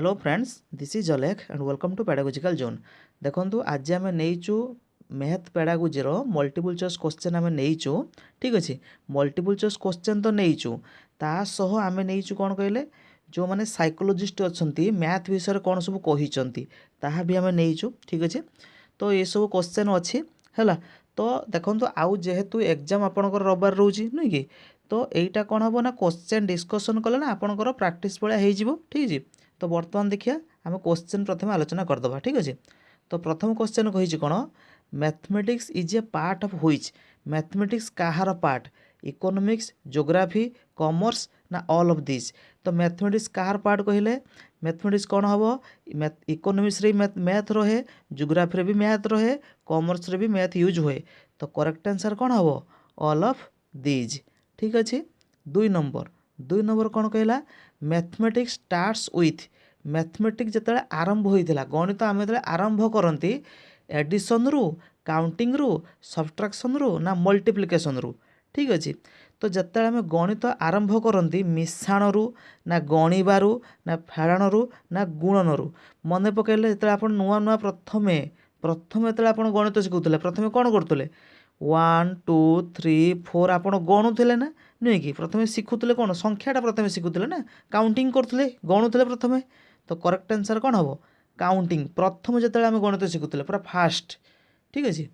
Hello friends, this is Alekh and welcome to pedagogical zone. देखो आज आम नहींचु math pedagogy multiple choice question आम नहींचु। ठीक अच्छे, मल्टीपल चॉइस क्वेश्चन तो नहींचु, तासह आम नहींचु कौन कहले जो मैंने साइकोलोजिस्ट अच्छा मैथ विषय कौन सब कही ताहा भी आम नहींचु। ठीक अच्छे, तो ये सब क्वेश्चन अच्छी है। तो देखो आउ जेहेतु एग्जाम आपंकर रविवार रोचे नुह कि, तो यहीटा कौन हम ना क्वेश्चन डिस्कसन कले ना आपंकर प्राक्टिस भाया हो। ठीक है, तो बर्तमान देखिए आम क्वेश्चन प्रथम आलोचना करदे। ठीक अच्छे, तो प्रथम क्वेश्चन कही कौन mathematics is a part of which. Mathematics Kahar part, economics, geography, commerce ना ऑल ऑफ दिस। तो मैथमेटिक्स कहार पार्ट कहले मैथमेटिक्स कौन हम इकोनॉमिक्स रे मैथ रहे, ज्योग्राफी भी मैथ रहे, कॉमर्स रे भी मैथ यूज हुए। तो करेक्ट आंसर कौन हम ऑल ऑफ दिज। ठीक अच्छे, दुई नंबर कौन कहला मैथमेटिक्स स्टार्ट्स विथ। मैथमेटिक्स जिते आरंभ होता गणित आम जो आरंभ करती एडिशन रु, काउंटिंग रु, सब्ट्राक्शन रु ना मल्टीप्लिकेशन रु। ठीक अच्छे, तो जिते आम गणित आरंभ करती मिशाण रु ना गणिबारू ना फेड़ाण रु ना गुणन रु। मन पकड़े जो आप नुआ नुआ प्रथमे प्रथमे जो आप गणित शिखुले प्रथमे कौन करुले 1 2 3 4 आप गणुले ना नुहे कि प्रथम शिखुले कौन संख्याटा प्रथम शिखुले ना काउंटिंग करुले गणुले प्रथमे। तो करेक्ट आंसर कौन हम काउंटिंग प्रथम जो आम गणित शिखुले पूरा फास्ट। ठीक अच्छे,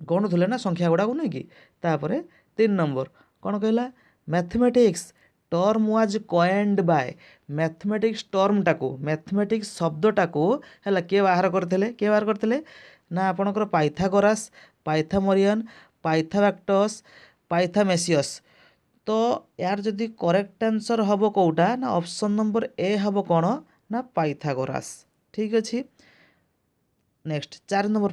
गणुले ना संख्या गुड़ाक नुहे कि। तापर 3 नंबर कौन कहला mathematics term was coined bye. Mathematics term टाको मैथमेटिक्स शब्दटा को है किए बाहर करते ना आपणकर पाइथागोरास, पाइथामोरियन, पाइथागोरस, पाइथामेसियस। तो यार जदि करेक्ट आंसर हम कौटा ना ऑप्शन नंबर ए हम कौन ना पाइथागोरास। ठीक अच्छे, नेक्स्ट 4 नंबर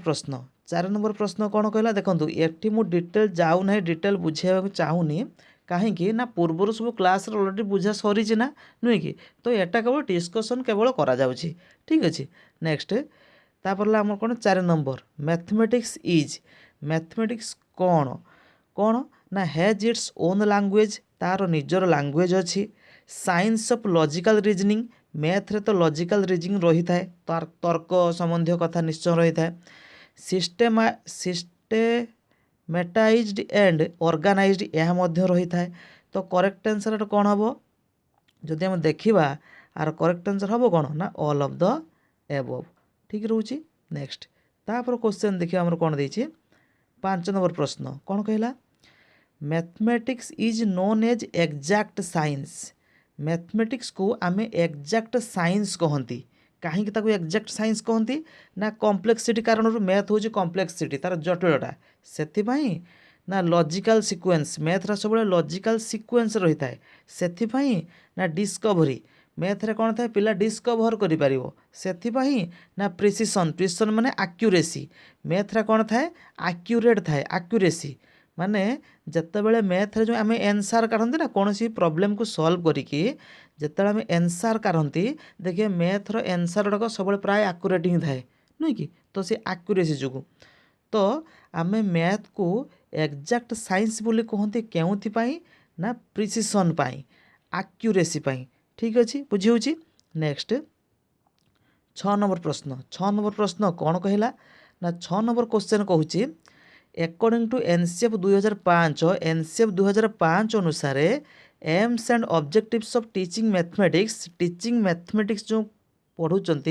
प्रश्न कौन कहला देखो ये मुझे डिटेल जाऊ ना डिटेल बुझे चाहूनी कहीं ना पूर्वर सब क्लास अलरेडी बुझा सरी ना नुहे कि, तो यहाँ केवल डिस्कसन केवल करा जाउछि। ठीक अच्छे, नेक्स्ट तापर आम कौन 4 नंबर मैथमेटिक्स इज। मैथमेटिक्स कौन कौन ना हैज इट्स ओन लैंग्वेज, तार निजर लैंग्वेज अच्छी। Science of logical reasoning, math रे तो लॉजिकल रीजनिंग रही थाए, तार तर्क संबंधी कथा निश्चय रही थाए। सिस्टेमेटाइज्ड एंड ऑर्गेनाइज्ड यह मध्य रही थाए। तो करेक्ट आंसर कौन हम जदि हम देखा आर करेक्ट आंसर हम कौन ना ऑल ऑफ द एबव। ठीक रोचे, नेक्स्ट तापर क्वेश्चन देखिए आमर कौन देछि 5 नंबर प्रश्न कौन कहला mathematics is known as exact science. Mathematics को आम एग्जैक्ट साइंस कहती कहीं एग्जैक्ट साइंस कहती ना कॉम्प्लेक्सिटी कारण मैथ हूँ कॉम्प्लेक्सिटी तार जटिलता से ना लॉजिकल सीक्वेंस मैथर सब लॉजिकल सीक्वेंस रही थाए से ना डिस्कवरी मैथ रे कौन थाए पिला डिस्कवर करि से ना प्रिसिशन प्रिसिशन माने एक्यूरेसी मैथ रे कौन थाए एक्यूरेट थाए एक्यूरेसी माने जितेबाला मैथ रे जो आम एनसार काढ़ती ना कौन सी प्रोब्लेम को सॉल्व करिकी जितेबाला आम एनसार काढ़ती देखिए मैथ रो एनसार गुड़ाक सब प्राय एक्यूरेट ही थाए नुह कि, तो सी एक्यूरेसी जो तो आम मैथ को एग्जैक्ट साइंस बोली कहते क्यों ना प्रिसिशन पाई एक्यूरेसी पाई। ठीक अच्छे, बुझी। नेक्स्ट 6 नंबर प्रश्न कौन कहला ना 6 नंबर क्वेश्चन कहूँ अकॉर्डिंग टू एनसीएफ 2005 एनसीएफ 2005 अनुसार aims and objectives of teaching mathematics जो पढ़ुंट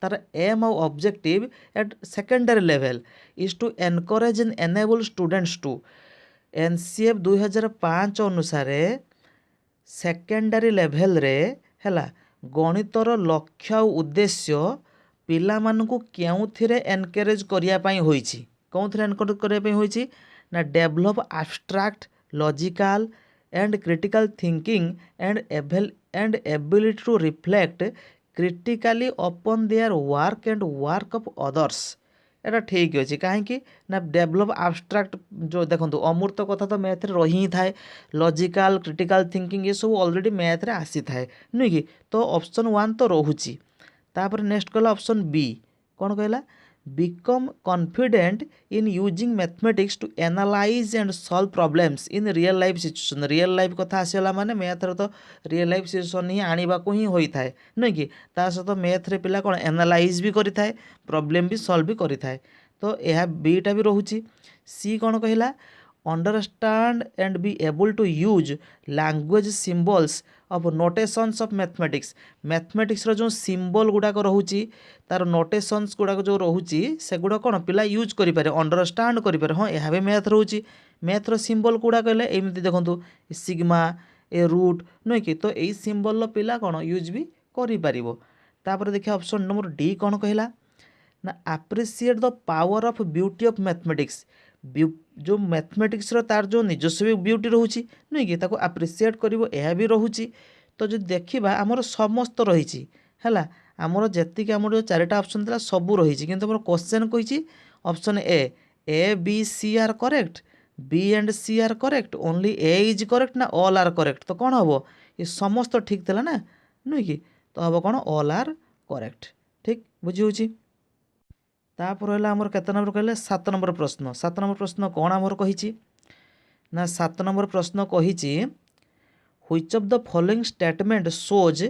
तार एम और objective at secondary level is to encourage and enable students to. NCF 2005 अनुसार सेकेंडरी लेवल रे हैला गणितर लक्ष्य और उद्देश्य पिला मानकु केउथिरे एनकरेज करिया पई होईछि कौन एनकरेज करिया होईछि ना develop abstract logical and critical thinking and ability to reflect critically upon their work and work of others. एटा ठीक अच्छे कहीं ना डेवलप एब्स्ट्रैक्ट जो देखो अमूर्त कथा तो मैथ रे रही ही थाए लॉजिकल क्रिटिकल थिंकिंग ये सब ऑलरेडी मैथ रे आसी थाए नुह कि, तो ऑप्शन 1 तो रोची। तापर नेक्स्ट कहला ऑप्शन बी कौन कहला become confident in using mathematics to analyze and solve problems in real life situation. real life कथा आसला माने मैथ रे तो real life situation ही आनिबा को ही होई थाए नै कि ता सहित मैथ रे पिला कोन एनालाइज भी करि थाए प्रॉब्लम भी सॉल्व भी करि थाए तो यह बीटा भी रहुची सी कोन कहला understand and be able to use language symbols of notations of mathematics. mathematics रो जो symbol गुड़ाक रोचे तार notations गुड़ाक जो रोचे से गुड़ा कौन पिला यूज करें अंडरस्टांड करें हाँ यह भी मैथ रोचे मैथ रो symbol गुड़ा कहले एमती देखो सिग्मा ए रूट नुहे कि तो यही symbol रो पिला कौन यूज भी करें देखिए ऑप्शन नंबर डी कौन कहला ना appreciate the power of beauty of mathematics. जो मैथमेटिक्स तार जो निजस्व भी ब्यूटी रोचे नुहे कि ताको आप्रिसीएट करिवो यह भी रोचे तो जो देखा आमर समस्त रही है आमर जी आम जो चारिटा ऑप्शन था सबू रही किंतु आम क्वेश्चन कही option A B C are correct B and C are correct only A is correct ना ऑल आर करेक्ट तो कौन हम ये समस्त ठीक था ना नुहे कि तो हम कौन ऑल आर करेक्ट ठीक बुझी तापर है आमर केते नंबर कहले 7 नंबर प्रश्न 7 नंबर प्रश्न कौन आमर कही ना 7 नंबर प्रश्न कही which of the following statement shows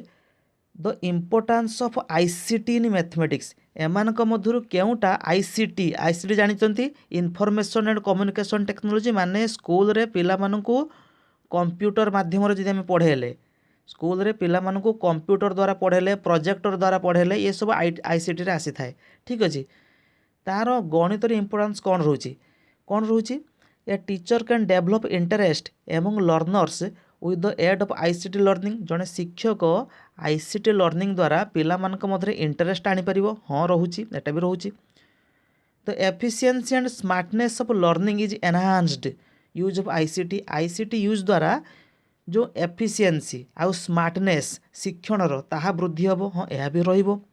the importance of ICT in mathematics एमानक मध्यरु केउटा आईसीटी आईसीटी जानिचंती इनफॉरमेशन एंड कम्युनिकेशन टेक्नोलॉजी माने स्कूल रे पिला मानकू कंप्यूटर माध्यम रे जदि हम पढ़ेले स्कूल रे पिला मानकू कंप्यूटर द्वारा पढ़ेले प्रोजेक्टर द्वारा पढ़ेले ये सब आईसीटी रे आसी थाए ठीक अछि तार गणित इम्पोर्टान्स कौन रोचे a teacher can develop interest among learners with the aid of ICT learning जड़े शिक्षक आईसीटी लर्निंग द्वारा पिला मानक मध्य इंटरेस्ट आनीपर हाँ रोचे एटा भी रोचे the efficiency and smartness of learning is enhanced use of ICT use द्वारा जो एफिशिएंसी आउ स्मार्टनेस शिक्षण ताहा वृद्धि हम हाँ यह भी रहिबो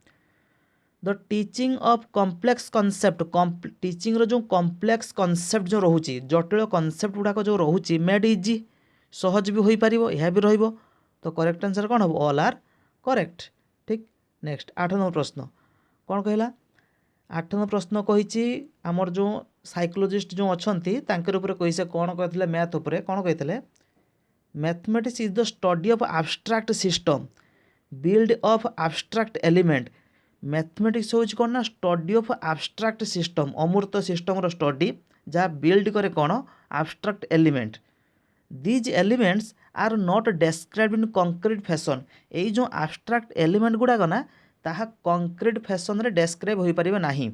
the teaching of complex concept teaching रो जो कॉम्प्लेक्स कॉन्सेप्ट जो रोचे जटिल कॉन्सेप्ट गुड़ाक जो रोचे मेड इजी सहज भी हो पार यह भी रहिबो तो करेक्ट आंसर कौन हम ऑल आर करेक्ट ठीक नेक्स्ट 8 नंबर प्रश्न कौन कहला 8 नंबर प्रश्न कही आमर जो साइकोलॉजिस्ट जो अच्छा कही से कौन कहते मैथ उपरे कौन कहते mathematics is the study of abstract system build of abstract element mathematics हूँ कौन ना स्टडी ऑफ एब्स्ट्रैक्ट सिस्टम अमूर्त सिस्टम रो स्टडी जहाँ बिल्ड करे कौन abstract element these elements are not described in concrete fashion यही जो एब्स्ट्रैक्ट एलिमेंट गुड़ाक ना ताहा कंक्रीट फैशन रे डेस्क्राइब हो पारिबे नाही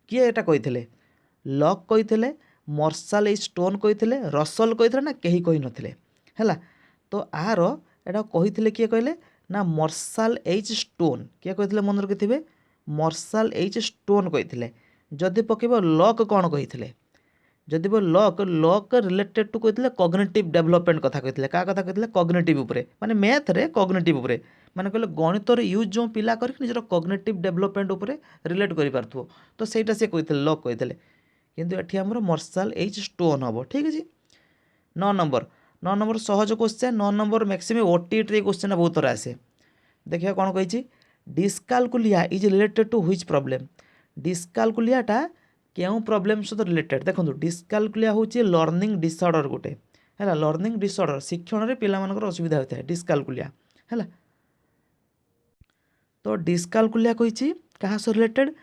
किए एटा कहिथिले लॉक कहिथिले मार्शल ए स्टोन कहिथिले रसल कहिथिले ना केही कहि नथिले हैला तो आरो एटा कहिथिले किए कहले ना मार्शल एच स्टोन किए कहते मन रखिथे मार्शल एच स्टोन कहते जदि पकेब लॉक कौन कहते जदि लॉक रिलेटेड टू कहते कॉग्निटिव डेवलपमेंट कथा कहते क्या कथा कहते कॉग्निटिव उपरे माने मैथ रे कॉग्निटिव उपरे माने कहले गणित यूज जो पिला कर निजर कॉग्निटिव डेवलपमेंट उपरे रिलेट करि पारथो तो सेटा से कहते लॉक कहते किंतु एठी हमर मार्शल एच स्टोन हम ठीक अछि 9 नंबर सहज question 9 number maximum OTT question बहुत थोड़ा आसे देखिए कौन कही dyscalculia is related to which problem डिस्कालकुलियाटा क्यों प्रॉब्लम सहित रिलेटेड देखो डिस्कालकुलिया हूँ लर्निंग डिसऑर्डर गोटे है लर्निंग डिसऑर्डर शिक्षण में पिला असुविधा होता है डिस्कालकुलिया है तो डिस्कालकुलिया कही क्या सह रिलेटेड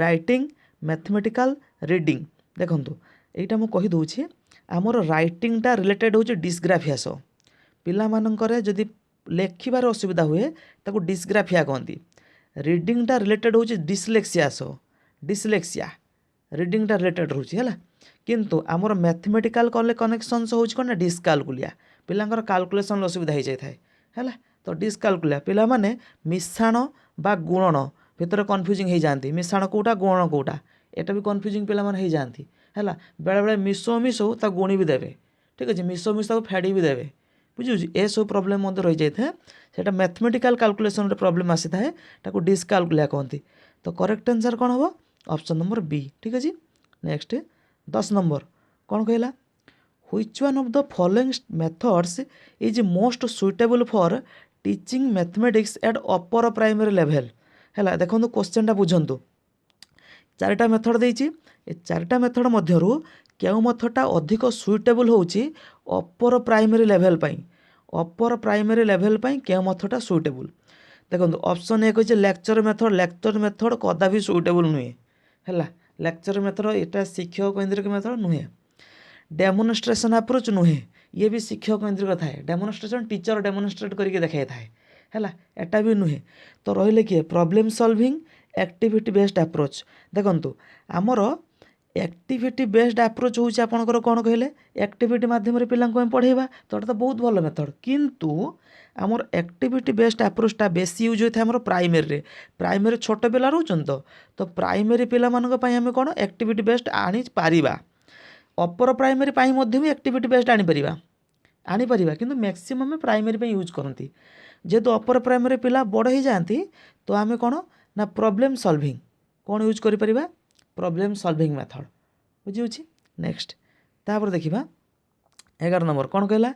राइटिंग मैथमेटिकल रीडिंग देखो यहाँ मुझे कहीदे आमर राइटिंगटा रिलेटेड हूँ डिस्ग्राफिया सह पिला जदि लेखिबार असुविधा हुए ताको डिस्ग्राफिया कहती रीडिंगटा रिलेटेड हूँ डिसलेक्सिया सह डिसलेक्सिया रीडिंगटा रिलेटेड रोचे है किंतु आमर मैथमेटिकल कनेक्शन हूँ कौन डिस्कालकुलिया पिलांकर काल्कुलेसन असुविधा हो जाए है तो डिस्कालकुलिया पिला माने मिश्रण बा गुणन भितर कन्फ्यूजिंग हो जाती मिश्रण कोटा गुणन कोटा एटा भी कन्फ्यूजिंग पिला माने हो जाती है बेले बेले मिसो मिसो ता गुणी भी देवे ठीक अच्छे मिसो मिसो फेड़ी भी देवे बुझे ए सब प्रोब्लेम रही जाए से मैथमेटिकल कैलकुलेशन प्रोब्लेम आसी थाए ताको डिस्कालकुलिया कहती तो करेक्ट आंसर कौन हम ऑप्शन नंबर बी ठीक अच्छे नेक्स्ट 10 नंबर कौन कहला which one of the following methods is most suitable for teaching mathematics at upper primary level है देखो क्वेश्चन बुझंतु चारिटा मेथड देइछि ए चारिटा मेथड मध्यरु केउ मेथडटा अधिक सुइटेबल होउछि अपर प्राइमरी लेवल पई अपर प्राइमरी लेवल पई केउ मेथडटा सुइटेबल देखो ऑप्शन ए कहছে लेक्चर मेथड कदापि सुइटेबल नुहे हैला लेक्चर मेथड एटा शिक्षक केंद्रिक मेथड नुहे डेमोन्स्ट्रेशन अप्रोच नुहे ये भी शिक्षक केंद्रिक थाए डेमोन्स्ट्रेशन टीचर डेमोन्स्ट्रेट करके देखाई थाए हैला एटा भी नुहे तो रहिले कि problem solving activity based approach देखंतु आमर एक्टिविटी बेस्ड अप्रोच होउछि आपनकर कोन कहले एक्टिविटी माध्यम पिला पढ़ेबा तो एटा तो बहुत भल मेथड किंतु आमर एक्टिविटी बेस्ड अप्रोचटा बेसी यूज होता है प्राइमरी छोट पिला रोचन तो प्राइमरी पिला मानक पई हमें कोन एक्टिविटी बेस्ड आनी पारिबा अपर प्राइमरी पई मध्य भी एक्टिविटी बेस्ड आनी परिबा किंतु मैक्सिमम प्राइमरी पे यूज करती जेहेतु अपर प्राइमरी पिला बड़ हो जाती तो आम कौन ना प्रॉब्लम सॉल्विंग कौन यूज करि परिबा प्रॉब्लम सॉल्विंग मेथड बुझी नेक्स्ट तापर देखिबा 11 नंबर कौन कहला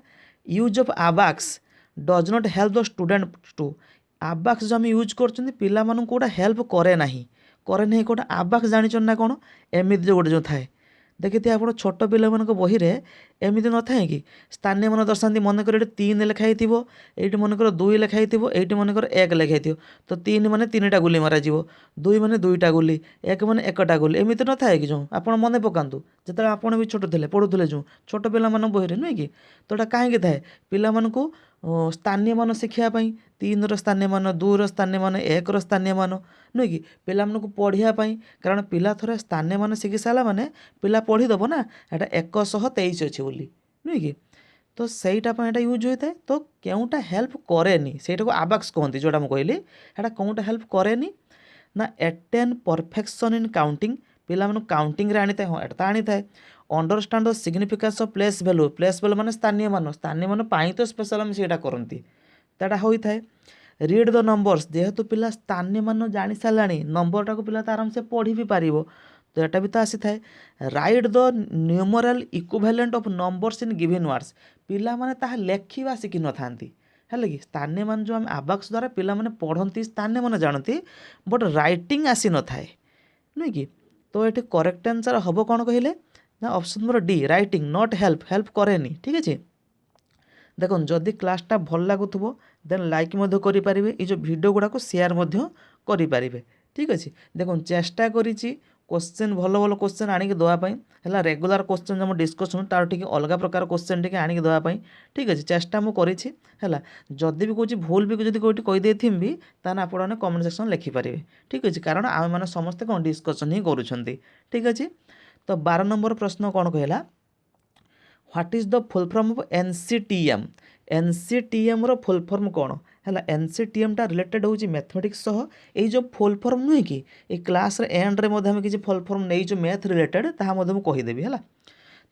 use of abacus does not help the student to abacus जो आम यूज कर पिला मानू कोटा हेल्प करे नहीं कोटा आबाक्स जानिछन ना कौन एमिति जो गोटे जो थाए देखिए आप छोट पिला बही में एमती न था कि स्थानीय मान दर्शाती मनकर ये 3 लिखाई थी ये मनकर 2 लिखाई थी ये मनकर 1 लिखाई थी तो 3 माने 3टा गुली मार 2 माने 2टा गुली 1 माने 1टा गुली एमती न था कि जो आप मन पकातु जो आप भी छोट थे पढ़ुले जो छोट पिला बही नुहे कि तो यहाँ कहीं थाए पिला स्थानीय मान शिखापी 3 स्थानीय मान 2 स्थानीय मान 1 स्थानीय मान नुहे कि पिला पढ़ापी कारण पिला थोड़े स्थानीय मान शिखी सारा माने पिला पढ़ीदेव ना यहाँ 123 अच्छे बोली नुहे कि तो सहीटा यूज होता है तो केउटा हेल्प कैनि से आबाक्स कहती जोटा मुझे कहली यहाँ कौटा हेल्प कैनि ना एटेन परफेक्शन इन काउंटिंग पिला काउंटिंग आनी था हाँ एटा आनी था understand the significance of place value माने स्थानीय मान पाई तो स्पेशल आम से करती तेटा होता है रीड द नंबर्स जेहेतु पिला स्थानीय मान जानी सारा नंबरटा को पिला आराम से पढ़ी भी पार तो यहाँ भी तो आसी थाए right the numeral equivalent of numbers in given words पिला माने ताहा लेखिबा शिखि न थांती है कि स्थानीय मान जो आम आबाक्स द्वारा पिला माने पढ़ती स्थानीय मान जानती बट राइटिंग आसी न थाए नुहे कि तो ये करेक्ट आंसर हम कौन कहले ना option number D writing not help कैनि ठीक अच्छे देखो जदि क्लासटा भल लगुव देन लाइक करेंगे ये जो वीडियो गुड़ाक शेयर करेंगे ठीक अच्छे देखो चेष्टा करी क्वेश्चन भल भल क्वेश्चन आणिक देवाई है रेगुलर क्वेश्चन जो डिस्कसन तार टी अलग प्रकार क्वेश्चन टी आणिक देवाई ठीक अच्छे चेष्टा मुझे है जदि भी कौन भूल भी जब कौटी कहीदे भी ताने आपने कमेंट सेक्शन लिखिपारे ठीक अच्छे कारण आम मैंने समस्ते कौन डिस्कसन ही करुँच ठीक अच्छे तो 12 नंबर प्रश्न कौन कहला what is the full form of NCTM NCTM रो फुल फॉर्म कौन है एनसीटीएम टा रिलेटेड होची मैथमेटिक्स सह ये जो फुल फॉर्म नुहे कि ये क्लास एंड रे मध्य किसी फुल फॉर्म नहीं जो मैथ रिलेटेड ताहा मध्य मुझे कहीदेवी है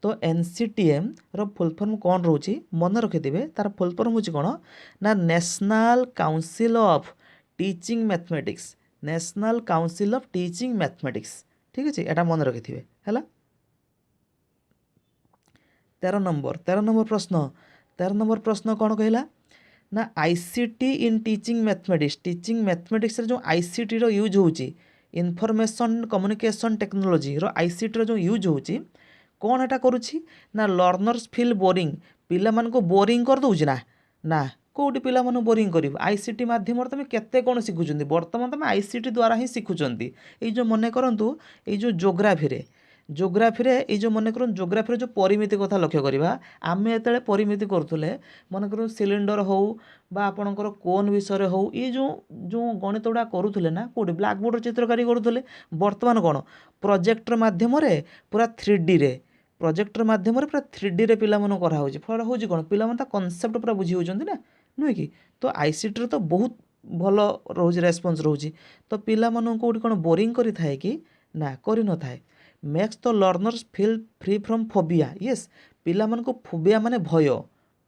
तो एनसीटीएम रो फुल फॉर्म कौन रोची मन रखिथे तार फुल फॉर्म होची कौन ना national council of teaching mathematics national council of teaching mathematics ठीक अच्छे यहाँ मन रखिथे है 13 नंबर प्रश्न कौन कहला ना आईसीटी इन टीचिंग मैथमेटिक्स जो आईसीटी रो यूज होची इनफॉरमेशन कम्युनिकेशन टेक्नोलॉजी रो आईसीटी रो जो यूज होची कौन एटा करुछि ना लर्नर्स फील बोरिंग पिला मान को बोरिंग कर दउछि ना कौटी पिला मन बोरिंग कर आईसीटी माध्यम तुम केते कौन शिखुंट बर्तमान तुम आईसीटी द्वारा ही शिखुंट ये जो मन करूँ ये जो जोग्राफी ये जो मन कर जोग्राफी जो परिमिति कथा लक्ष्य करवा आम एत परिमिति करुले मन कर सिलिंडर हो बा आपणकर कोन विषय हो ये जो जो गणित गुड़ा करुले ना कौटी ब्लैकबोर्ड चित्रकारी करुले बर्तमान कौन प्रोजेक्टर मध्यम पूरा 3D रे प्रोजेक्टर मध्यम पूरा 3D रे पिला मन कराऊँ फल हूँ कौन पिला कनसेप्ट पूरा बुझी होती ना नुहे कि तो आईसीटी तो बहुत भल रोज रेस्पॉन्स रोची तो पिला मन कौटी कौन बोरिंग करी थाए कि ना करी न थाए makes the learners feel free from phobia yes पिला मन को फोबिया माने